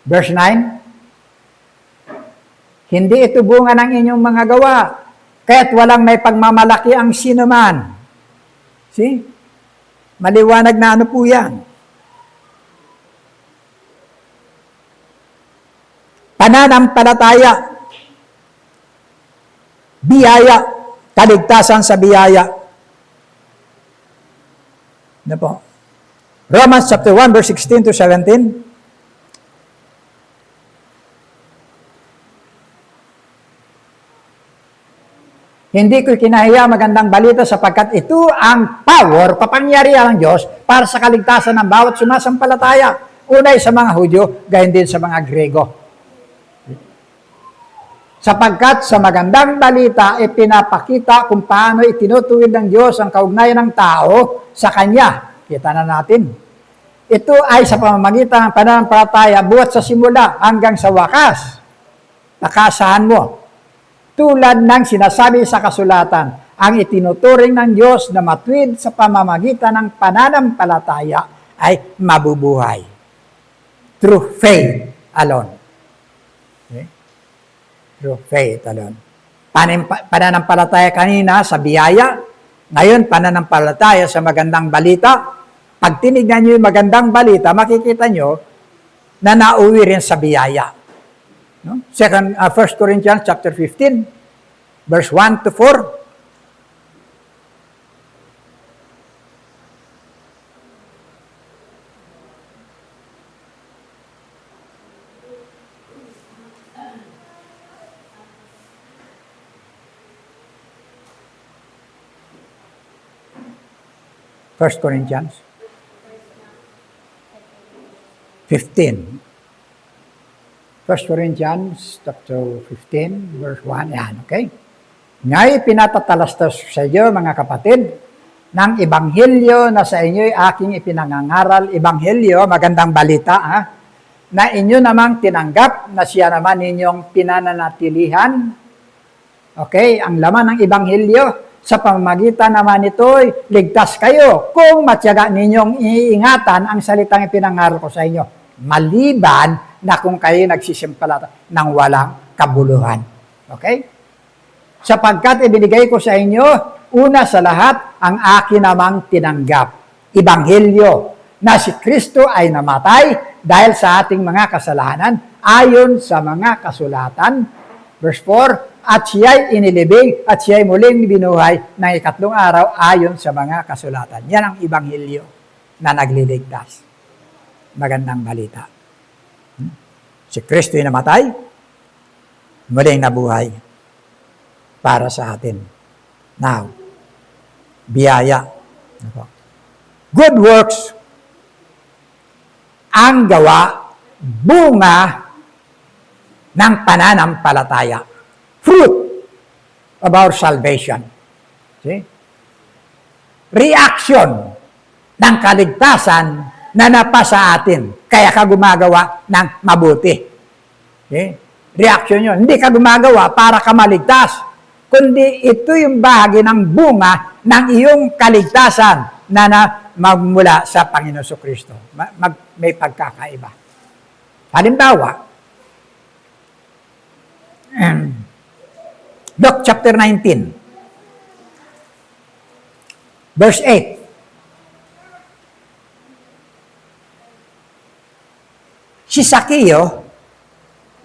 Verse 9, hindi ito bunga ng inyong mga gawa, kaya't walang may pagmamalaki ang sinuman. See? Maliwanag na ano po yan. Pananampalataya, biyaya, kaligtasan sa biyaya. Ano po? Romans chapter 1, verse 16-17. Hindi ko kinahiya magandang balita sapagkat ito ang power, kapangyarihan ng Diyos para sa kaligtasan ng bawat sumasampalataya. Unay sa mga Hudyo, gayon din sa mga Grego. Sapagkat sa magandang balita, ipinapakita kung paano itinutuwid ng Diyos ang kaugnayan ng tao sa Kanya. Kita na natin. Ito ay sa pamamagitan ng pananampalataya buhat sa simula hanggang sa wakas. Nakasahan mo. Tulad ng sinasabi sa kasulatan, ang itinuturing ng Diyos na matuwid sa pamamagitan ng pananampalataya ay mabubuhay. Through faith alone. Okay? Through faith alone. Pananampalataya kanina sa biyaya, ngayon pananampalataya sa magandang balita. Pag tinignan nyo yung magandang balita, makikita nyo na nauwi rin sa biyaya. No? 1 Corinthians chapter 15, verse 1-4. First Corinthians 15. 1 Corinthians chapter 15, verse 1. Yan, okay? Ngayon, pinatatalastas sa iyo, mga kapatid, ng ebanghelyo na sa inyo'y aking ipinangangaral. Ebanghelyo, magandang balita, na inyo namang tinanggap, na siya naman ninyong pinananatilihan. Okay? Ang laman ng ebanghelyo, sa pamamagitan naman ito'y ligtas kayo kung matyaga ninyong iingatan ang salitang ipinangaral ko sa inyo. Maliban na kung kayo nagsisimpalata ng walang kabuluhan. Okay? Sapagkat ibinigay ko sa inyo una sa lahat, ang akin namang tinanggap. Ebanghelyo na si Kristo ay namatay dahil sa ating mga kasalanan ayon sa mga kasulatan. Verse 4, at siya'y inilibing at siya'y muling binuhay ng ikatlong araw ayon sa mga kasulatan. Yan ang ebanghelyo na nagliligtas. Magandang balita. Si Kristo ay namatay, muling nabuhay para sa atin. Now, biyaya. Good works ang gawa, bunga ng pananampalataya. Fruit of our salvation. See? Reaction ng kaligtasan na napasa atin. Kaya ka gumagawa ng mabuti. See? Reaction yun. Hindi ka gumagawa para ka maligtas. Kundi ito yung bahagi ng bunga ng iyong kaligtasan na magmula sa Panginoon Kristo. May pagkakaiba. Halimbawa, Luke chapter 19, verse 8. Si Sakeo,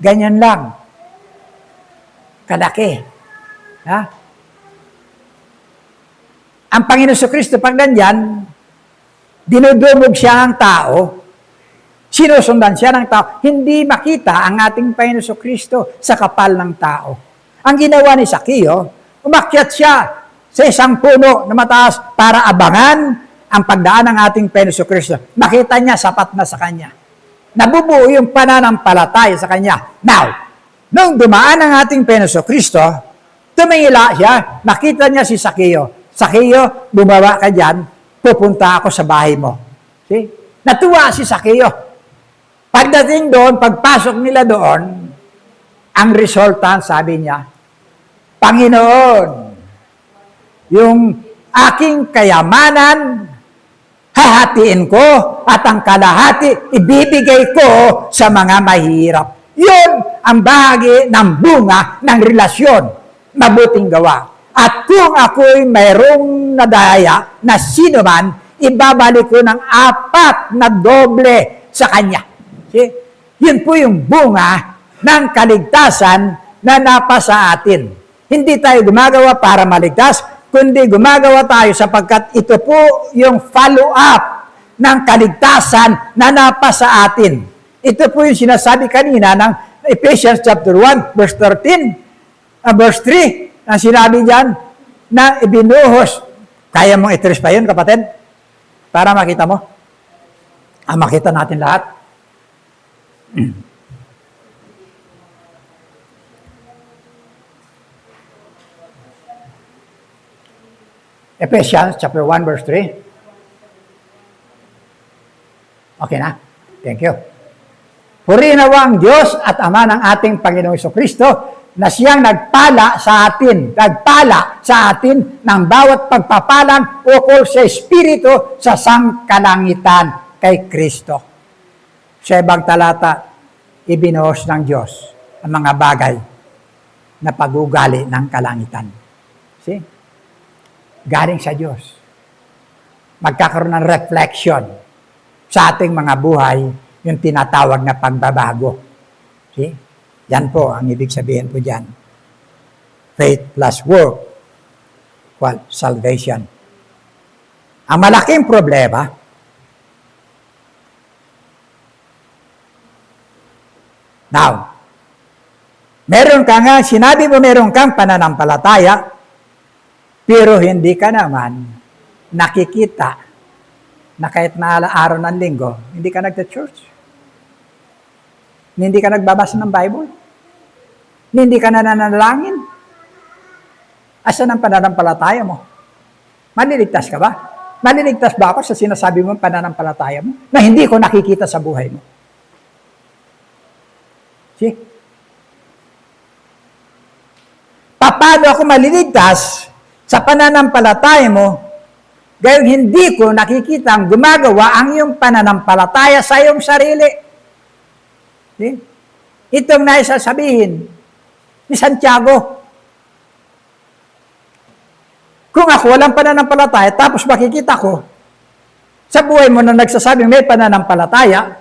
ganyan lang. Kalaki. Ha? Ang Panginoon Kristo, pag ganyan, dinudumog siya ng tao, sinusundan siya ng tao, hindi makita ang ating Panginoon Kristo sa kapal ng tao. Ang ginawa ni Sakeo, umakyat siya sa isang puno na mataas para abangan ang pagdaan ng ating Panginoon Kristo. Nakita niya, sapat na sa kanya. Nabubuo yung pananampalataya sa kanya. Now, nung dumaan ang ating Panginoon Kristo, tumingila siya, nakita niya si Sakeo. Sakeo, bumaba ka dyan, pupunta ako sa bahay mo. See? Natuwa si Sakeo. Pagdating doon, pagpasok nila doon, ang resulta, sabi niya, Panginoon, yung aking kayamanan, hahatiin ko at ang kalahati ibibigay ko sa mga mahirap. Yun ang bahagi ng bunga ng relasyon, mabuting gawa. At kung ako'y mayroong nadaya na sino man, ibabalik ko ng 4 na doble sa kanya. See? Yun po yung bunga ng kaligtasan na napasa atin. Hindi tayo gumagawa para maligtas, kundi gumagawa tayo sapagkat ito po yung follow-up ng kaligtasan na napasa atin. Ito po yung sinasabi kanina ng Ephesians chapter 1, verse 13, verse 3, ang sinabi diyan na ibinuhos. Kaya mong i-trace pa yun, kapatid? Para makita mo? Makita natin lahat. Ephesians chapter 1, verse 3. Okay na? Thank you. Purihin nawa ang Diyos at Ama ng ating Panginoong Kristo na siyang nagpala sa atin ng bawat pagpapalang ukol sa Espiritu sa sangkalangitan kay Kristo. Sa ibang talata, ibinuhos ng Diyos ang mga bagay na pag-ugali ng kalangitan. See? Galing sa Diyos. Magkakaroon ng reflection sa ating mga buhay, yung tinatawag na pagbabago. See? Yan po ang ibig sabihin po dyan. Faith plus work, salvation. Ang malaking problema, now, sinabi mo meron kang pananampalataya, pero hindi ka naman nakikita na kahit na araw ng linggo, hindi ka nagta-church. Hindi ka nagbabasa ng Bible. Hindi ka nananalangin. Asan ang pananampalataya mo? Maliligtas ka ba? Maliligtas ba ako sa sinasabi mo pananampalataya mo na hindi ko nakikita sa buhay mo? See? Paano ako maliligtas sa pananampalataya mo, gayong hindi ko nakikita ang gumagawa ang iyong pananampalataya sa iyong sarili. See? Itong naisasabihin ni Santiago. Kung ako walang pananampalataya, tapos makikita ko, sa buhay mo na nagsasabing may pananampalataya,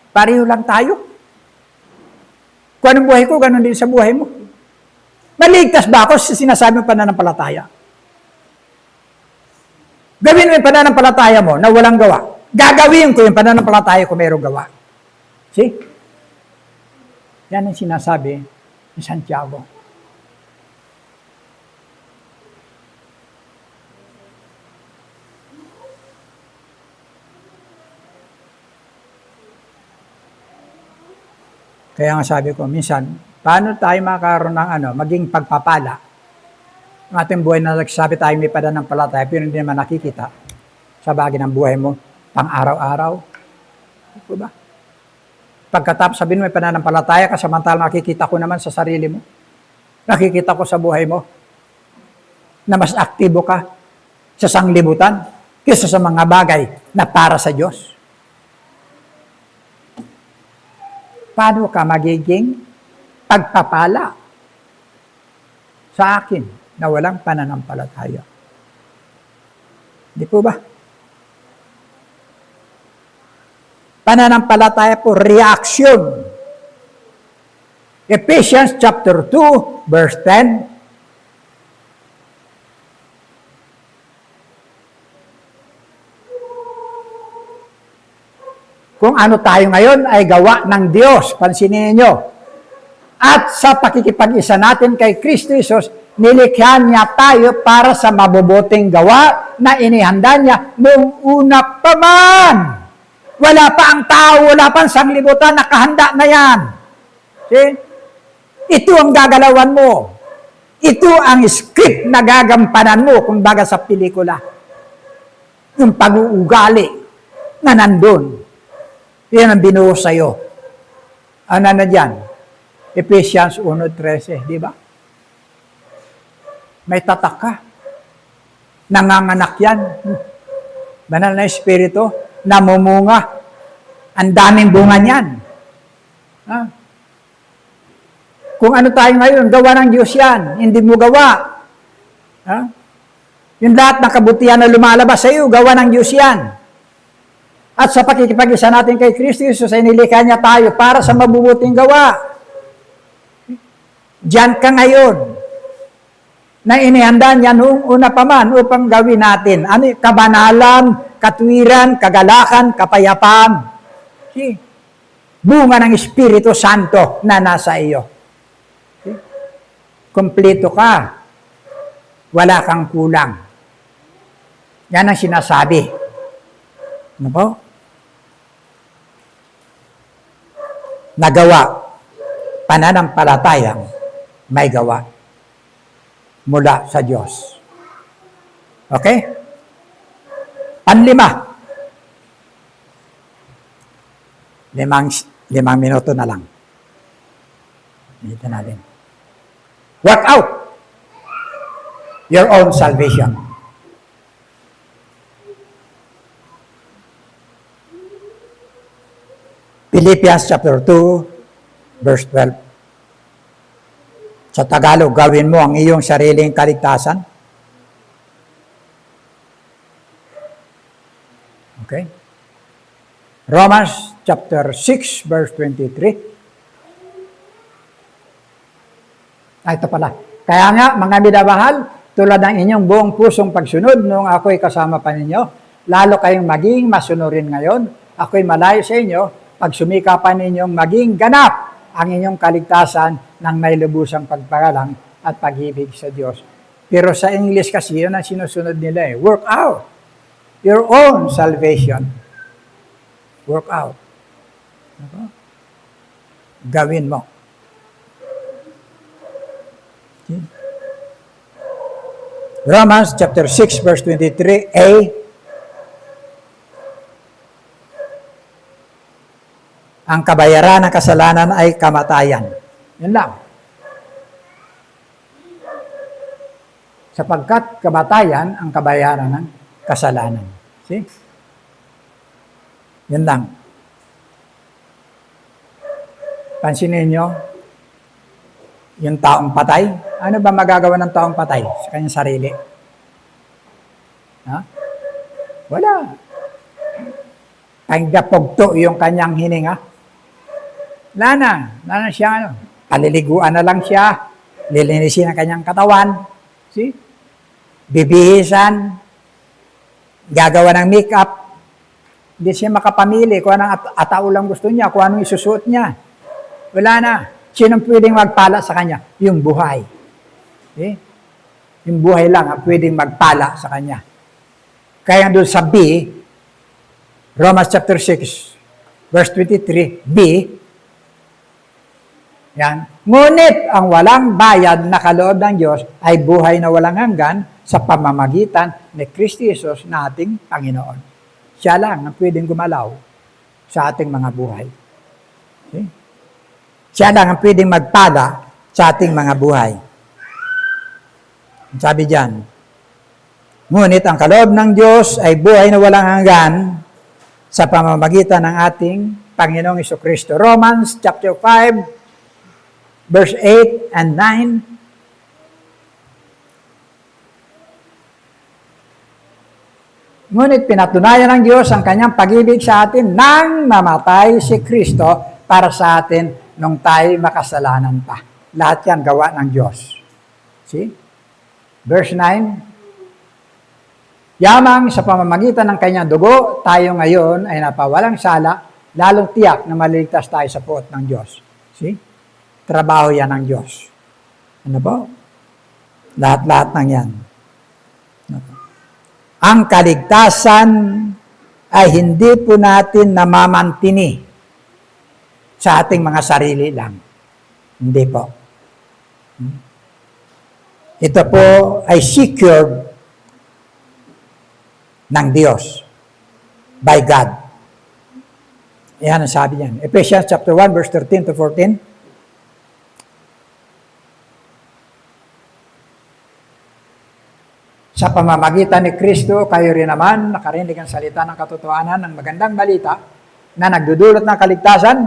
pareho lang tayo. Kung anong buhay ko, ganun din sa buhay mo. Maligtas ba ako sa sinasabi ng pananampalataya? Gawin mo yung pananampalataya mo na walang gawa. Gagawin ko yung pananampalataya ko mayroong gawa. See? Yan ang sinasabi ni Santiago. Kaya nga sabi ko, minsan, paano tayo makaroon ng maging pagpapala? Ang ating buhay na nagsasabi tayo may pananampalataya, pero hindi naman nakikita sa bagay ng buhay mo, pang araw-araw. Diba ba? Pagkatapos sabihin mo may pananampalataya ka, samantalang nakikita ko naman sa sarili mo. Nakikita ko sa buhay mo na mas aktibo ka sa sanglibutan kaysa sa mga bagay na para sa Diyos. Paano ka magiging pagpapala sa akin na walang pananampalataya? Di po ba? Pananampalataya po, reaction. Ephesians chapter 2, verse 10. Kung ano tayo ngayon ay gawa ng Diyos, pansinin niyo. At sa pakikipag-isa natin kay Kristo Jesus, nilikha niya tayo para sa mabubuting gawa na inihanda niya noong una pa man. Wala pa ang tao, wala pa ang sanglibutan, nakahanda na yan. See? Ito ang gagalawan mo. Ito ang script na gagampanan mo, kumbaga sa pelikula. Yung pag-uugali na nandun. Yan ang binuo sa'yo. Ano na dyan? Ephesians 1:13, di ba? May tatak ka. Nanganganak yan. Banal na Espiritu, namumunga. Ang daming bunga niyan. Ha? Kung ano tayo ngayon, gawa ng Diyos yan. Hindi mo gawa. Ha? Yung lahat ng kabutihan na lumalabas sa iyo, gawa ng Diyos yan. At sa pakikipag-isa natin kay Kristo Jesus, ay nilikha niya tayo para sa mabubuting gawa. Diyan ka ngayon na inihanda niya noong una pa man upang gawin natin. Ano? Kabanalan, katwiran, kagalakan, kapayapaan. See? Bunga ng Espiritu Santo na nasa iyo. See? Kompleto ka. Wala kang kulang. Yan ang sinasabi. Ano po? Nagawa. Pananampalatayang may gawa. Mula sa Diyos. Okay? Panlima. Limang minuto na lang. Dito natin. Work out your own salvation. Philippians chapter 2, verse 12. Sa Tagalog, gawin mo ang iyong sariling kaligtasan. Okay? Romans chapter 6, verse 23. Ito pala. Kaya nga, mga minamahal, tulad ng inyong buong pusong pagsunod nung ako'y kasama pa ninyo, lalo kayong maging masunurin ngayon, ako'y malayo sa inyo, pag sumikapan ninyong maging ganap ang inyong kaligtasan ng may lubusang pagpagalang at pag-ibig sa Diyos. Pero sa English kasi, yun ang sinusunod nila eh. Work out your own salvation. Work out. Gawin mo. Okay. Romans chapter 6 verse 23a. Ang kabayaran ng kasalanan ay kamatayan. Yun lang. Sapagkat kamatayan ang kabayaran ng kasalanan. See? Yun lang. Pansinin nyo, Yung taong patay, ano ba magagawa ng taong patay sa kanyang sarili? Ha? Wala. Ang gapogto yung kanyang hininga. Wala na siya, paliliguan na lang siya, lilinisin ang kanyang katawan, see? Bibihisan, gagawa ng make-up, hindi siya makapamili kung anong atao lang gusto niya, kung anong isusuot niya. Wala na. Sinong pwedeng magpala sa kanya? Yung buhay. Okay? Yung buhay lang ang pwedeng magpala sa kanya. Kaya doon sa B, Romans chapter 6, verse 23, B, yan. Ngunit ang walang bayad na kaloob ng Diyos ay buhay na walang hanggan sa pamamagitan ni Kristo Jesus na ating Panginoon. Siya lang ang pwedeng gumalaw sa ating mga buhay. Okay? Siya lang ang pwedeng magpala sa ating mga buhay. Sabi diyan, ngunit ang kaloob ng Diyos ay buhay na walang hanggan sa pamamagitan ng ating Panginoong Jesucristo. Romans chapter 5, verse 8 and 9. Ngunit pinatunayan ng Diyos ang kanyang pag-ibig sa atin nang namatay si Kristo para sa atin nung tayo makasalanan pa. Lahat yan gawa ng Diyos. See? Verse 9, yamang sa pamamagitan ng kanyang dugo, tayo ngayon ay napawalang sala, lalong tiyak na maliligtas tayo sa puot ng Diyos. See? Trabaho yan ng Diyos. Ano po? Lahat-lahat ng yan. Ang kaligtasan ay hindi po natin namamantini sa ating mga sarili lang. Hindi po. Ito po ay secured ng Diyos by God. Yan ang sabi niyan. Ephesians chapter 1, verse 13 to 14. Sa pamamagitan ni Kristo, kayo rin naman nakarinig ang salita ng katotohanan ng magandang balita na nagdudulot ng kaligtasan,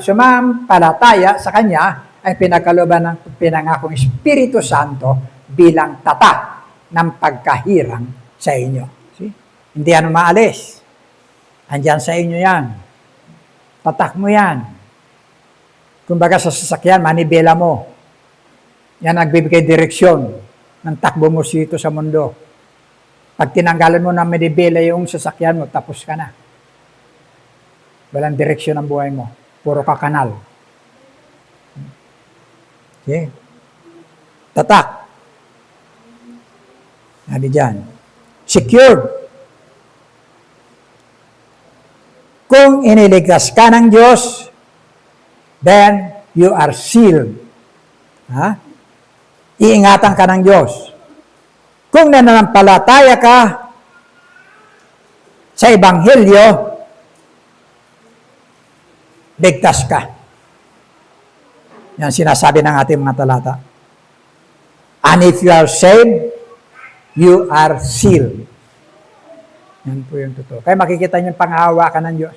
sumampalataya sa Kanya ay pinagkalooban ng pinangakong Espiritu Santo bilang tatak ng pagkahirang sa inyo. See? Hindi yan maalis. Andyan sa inyo yan. Tatak mo yan. Kumbaga sa sasakyan, manibela mo. Yan nagbibigay direksyon ng takbo mo dito sa mundo. Pag tinanggalan mo ng manibela yung sasakyan mo, tapos ka na. Walang direksyon ang buhay mo. Puro ka kanal. Okay? Tatak. Sabi dyan. Secured. Kung iniligtas ka ng Diyos, then you are sealed. Ha? Iingatan ka ng Diyos. Kung nananampalataya ka sa Ebanghelyo, ligtas ka. Yan sinasabi ng ating mga talata. And if you are saved, you are sealed. Yan po yung totoo. Kaya makikita niyo yung panghahawakan ng Diyos.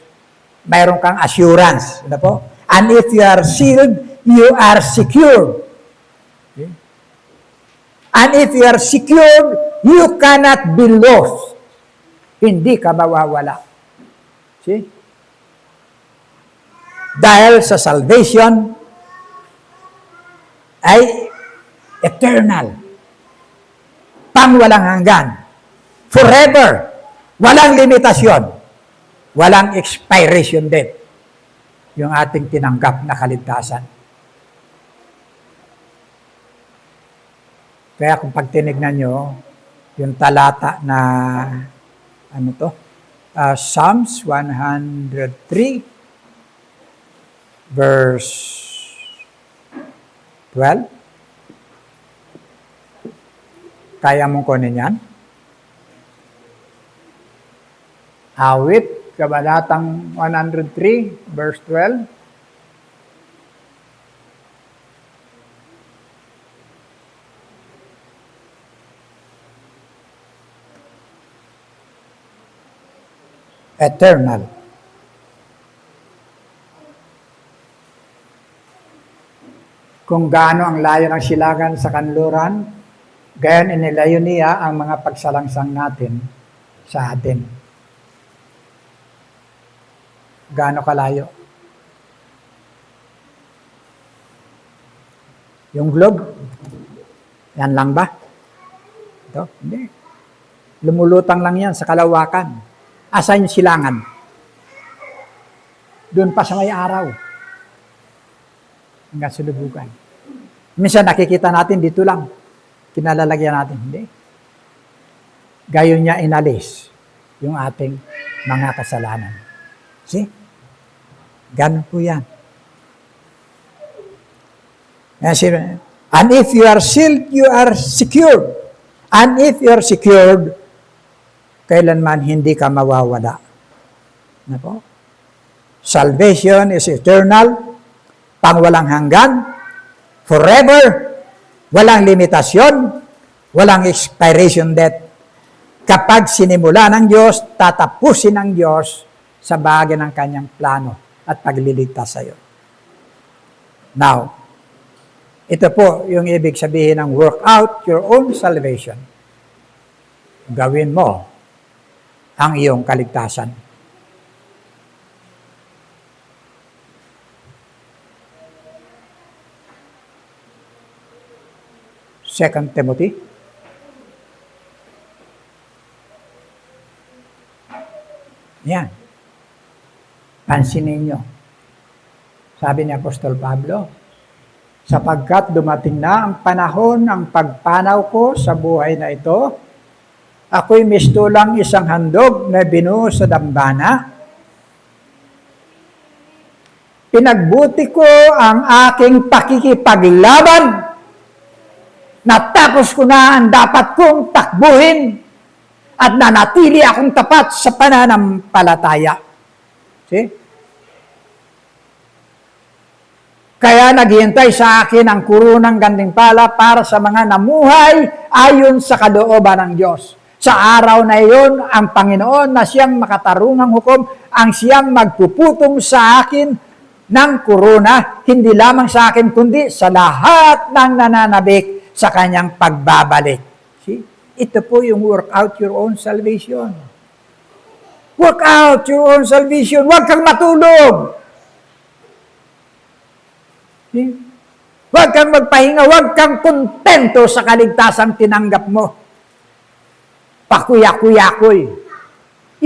Mayroon kang assurance. Ano po? And if you are sealed, you are secure. Okay? And if you are secured, you cannot be lost. Hindi ka mawawala. See? Dahil sa salvation ay eternal. Pangwalang hanggan. Forever. Walang limitasyon. Walang expiration date. Yung ating tinanggap na kaligtasan. Kaya kung pag tinignan nyo, yung talata na, Psalms 103, verse 12. Kaya mong kunin yan? Awit, kabanatang 103, verse 12. Eternal. kung gaano ang layo ng silangan sa kanluran, gayon inilayo niya ang mga pagsalangsang natin sa atin. Gaano kalayo? Yung globe, yan lang ba? Ito? Hindi. Lumulutang lang yan sa kalawakan. Asan yung silangan? Doon pa sa may araw. Hanggang sa lubugan. Minsan nakikita natin dito lang. Kinalalagyan natin. Hindi. Gayon niya inalis yung ating mga kasalanan. See? Ganun po yan. And if you are sealed, you are secured. And if you are secured, kailanman hindi ka mawawala. Ano po? Salvation is eternal, pangwalang hanggan, forever, walang limitasyon, walang expiration date. Kapag sinimula ng Diyos, tatapusin ng Diyos sa bahagi ng kanyang plano at pagliligtas sa iyo. Now, ito po yung ibig sabihin ng work out your own salvation. Gawin mo ang iyong kaligtasan. Second Timothy. Yan. Pansinin niyo. Sabi ni Apostol Pablo, sapagkat dumating na ang panahon ng pagpanaw ko sa buhay na ito, ako'y mistulang isang handog na binuo sa dambana. Pinagbuti ko ang aking pakikipaglaban. Natapos ko na ang dapat kong takbuhin at nanatili akong tapat sa pananampalataya. See? Kaya naghihintay sa akin ang kurunang gantimpala para sa mga namuhay ayon sa kalooban ng Diyos. Sa araw na iyon, ang Panginoon na siyang makatarungang hukom, ang siyang magpuputong sa akin ng kuruna, hindi lamang sa akin, kundi sa lahat ng nananabik sa kanyang pagbabalik. See? Ito po yung work out your own salvation. Work out your own salvation. Huwag kang matulog. Huwag kang magpahinga, huwag kang kontento sa kaligtasang tinanggap mo. Pakuya-kuya-kuy.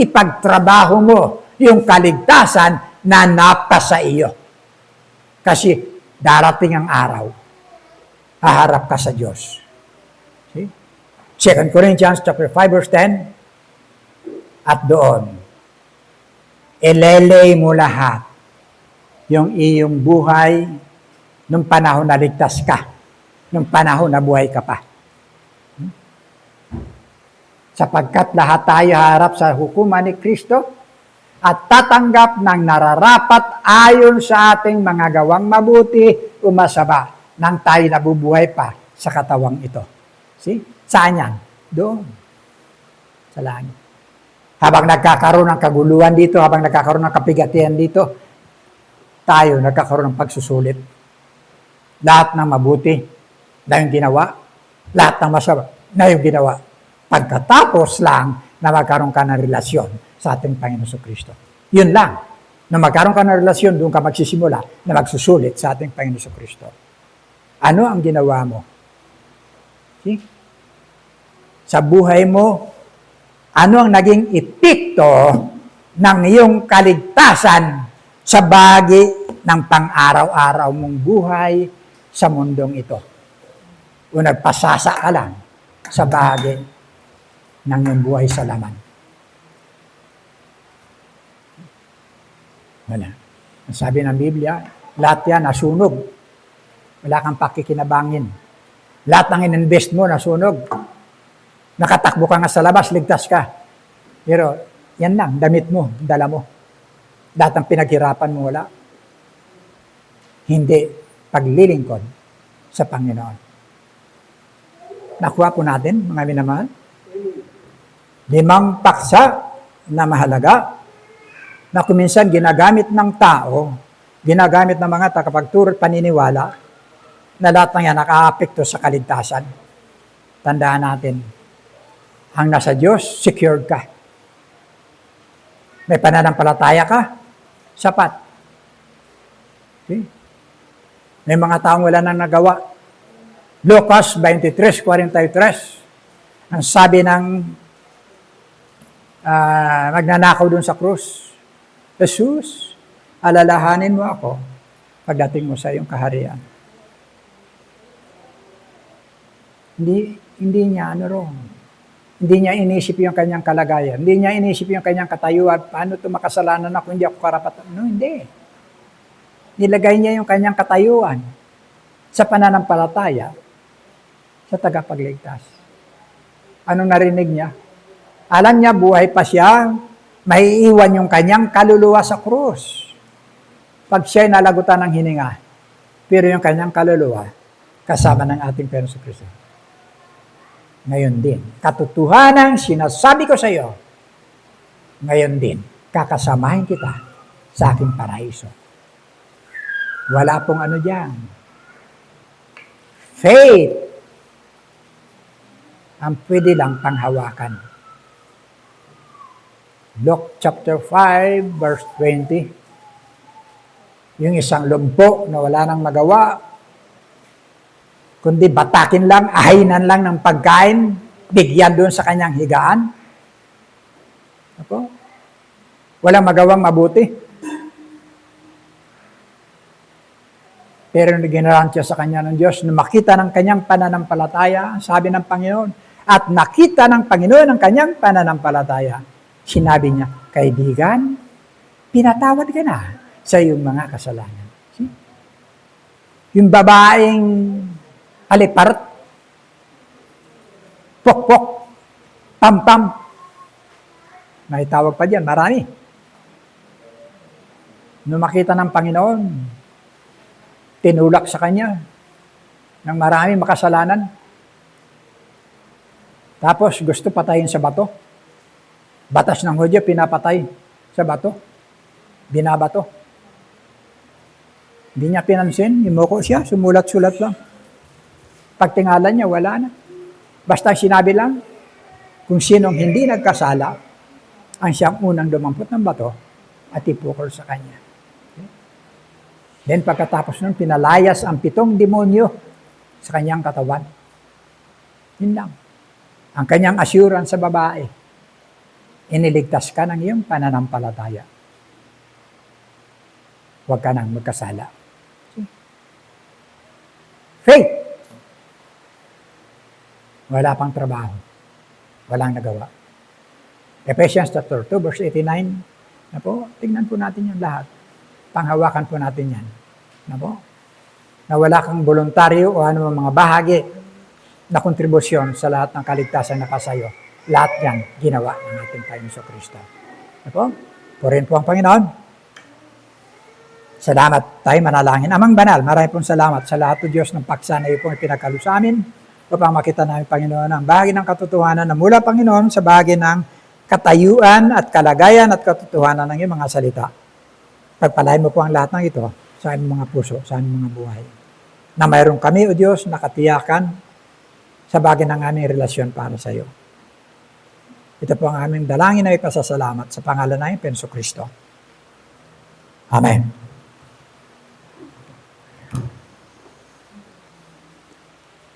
Ipagtrabaho mo yung kaligtasan na napasa iyo. Kasi darating ang araw, haharap ka sa Diyos. See? 2 Corinthians chapter 5 verse 10, at doon, ilelay mo lahat yung iyong buhay nung panahon na ligtas ka, nung panahon na buhay ka pa. Sapagkat lahat tayo harap sa hukuman ni Kristo at tatanggap ng nararapat ayon sa ating mga gawang mabuti o masama nang tayo nabubuhay pa sa katawang ito. See? Saan yan? Doon. Sa langit. Habang nagkakaroon ng kaguluhan dito, habang nagkakaroon ng kapigatian dito, tayo nagkakaroon ng pagsusulit. Lahat ng mabuti na yung ginawa, lahat ng masama na yung ginawa. Pagkatapos lang na magkaroon ka ng relasyon sa ating Panginoon Kristo. Yun lang. Na magkaroon ka ng relasyon, doon ka magsisimula na magsusulit sa ating Panginoon Kristo. Ano ang ginawa mo? See? Sa buhay mo, ano ang naging epekto ng iyong kaligtasan sa bahagi ng pang-araw-araw mong buhay sa mundong ito? O nagpasasa ka lang sa bahagi ng iyong buhay sa laman. Wala. Ang sabi ng Biblia, lahat yan nasunog. Wala kang pakikinabangin. Lahat ng ininvest mo nasunog. Nakatakbo ka nga sa labas, ligtas ka. Pero yan lang, damit mo, dala mo. Lahat ng pinaghirapan mo wala. Hindi paglilingkod sa Panginoon. Nakuha po natin, mga minamahal, 5 paksa na mahalaga na kuminsan ginagamit ng tao, ginagamit ng mga tagapagturo at paniniwala na lahat ng yan naka-apekto sa kaligtasan. Tandaan natin, ang nasa Diyos, secured ka. May pananampalataya ka, sapat. Okay? May mga taong wala nang nagawa. Lucas 23:43, ang sabi ng magnanakaw dun sa krus, Jesus, alalahanin mo ako pagdating mo sa iyong kaharian. Hindi niya Hindi niya inisip yung kanyang kalagayan. Hindi niya inisip yung kanyang katayuan. Paano ito makasalanan ako, hindi ako karapatan? No, hindi. Nilagay niya yung kanyang katayuan sa pananampalataya sa tagapagligtas. Anong narinig niya? Alam niya, buhay pa siya, maiiwan yung kanyang kaluluwa sa krus. Pag siya'y nalagutan ng hininga, pero yung kanyang kaluluwa, kasama ng ating Panginoon Kristo. Ngayon din, katotohanan sinasabi ko sa iyo, ngayon din, kakasamahin kita sa aking paraiso. Wala pong ano diyan. Faith ang pwede lang panghawakan. Luke chapter 5, verse 20. Yung isang lumpo na wala nang magawa, kundi batakin lang, ahinan lang ng pagkain, bigyan doon sa kanyang higaan. Ako? Walang magawang mabuti. Pero ginarantya sa kanya ng Diyos na makita ng kanyang pananampalataya, sabi ng Panginoon, at nakita ng Panginoon ang kanyang pananampalataya. Sinabi niya, kaibigan, pinatawad ka na sa iyong mga kasalanan. See? Yung babaeng aliparat, pok-pok, pam-pam, may tawag pa dyan, marami. Nung makita ng Panginoon, tinulak sa kanya ng marami makasalanan. Tapos gusto patayin sa bato. Batas ng Hudyo, pinapatay sa bato. Binabato. Hindi niya pinansin, imuko siya, sumulat-sulat lang. Pagtingalan niya, wala na. Basta sinabi lang, kung sinong hindi nagkasala, ang siyang unang dumampot ng bato at ipukol sa kanya. Then pagkatapos nun, pinalayas ang 7 demonyo sa kanyang katawan. Yun lang. Ang kanyang assurance sa babae, iniligtas ka ng iyong pananampalataya. Huwag ka nang magkasala. Faith. Wala pang trabaho. Walang nagawa. Ephesians chapter 2, verse 89. Na po, tignan po natin yung lahat. Panghawakan po natin yan. Na po? Na wala kang voluntaryo o ano mga bahagi na kontribusyon sa lahat ng kaligtasan na kasayo. Lahat yan ginawa ng ating Panginoon Kristo. Na po? Purihin po ang Panginoon. Salamat tayo manalangin. Amang banal, marami pong salamat sa lahat o Diyos ng paksa na iyo pong ipinagkalo sa amin upang makita namin, Panginoon, ang bahagi ng katotohanan na mula, Panginoon, sa bahagi ng katayuan at kalagayan at katotohanan ng iyong mga salita. Pagpalain mo po ang lahat ng ito sa aming mga puso, sa aming mga buhay. Na mayroon kami, O Diyos, nakatiyakan sa bagay ng aming relasyon para sa iyo. Ito po ang aming dalangin na ipasasalamat sa pangalan ng Panginoon Kristo. Amen.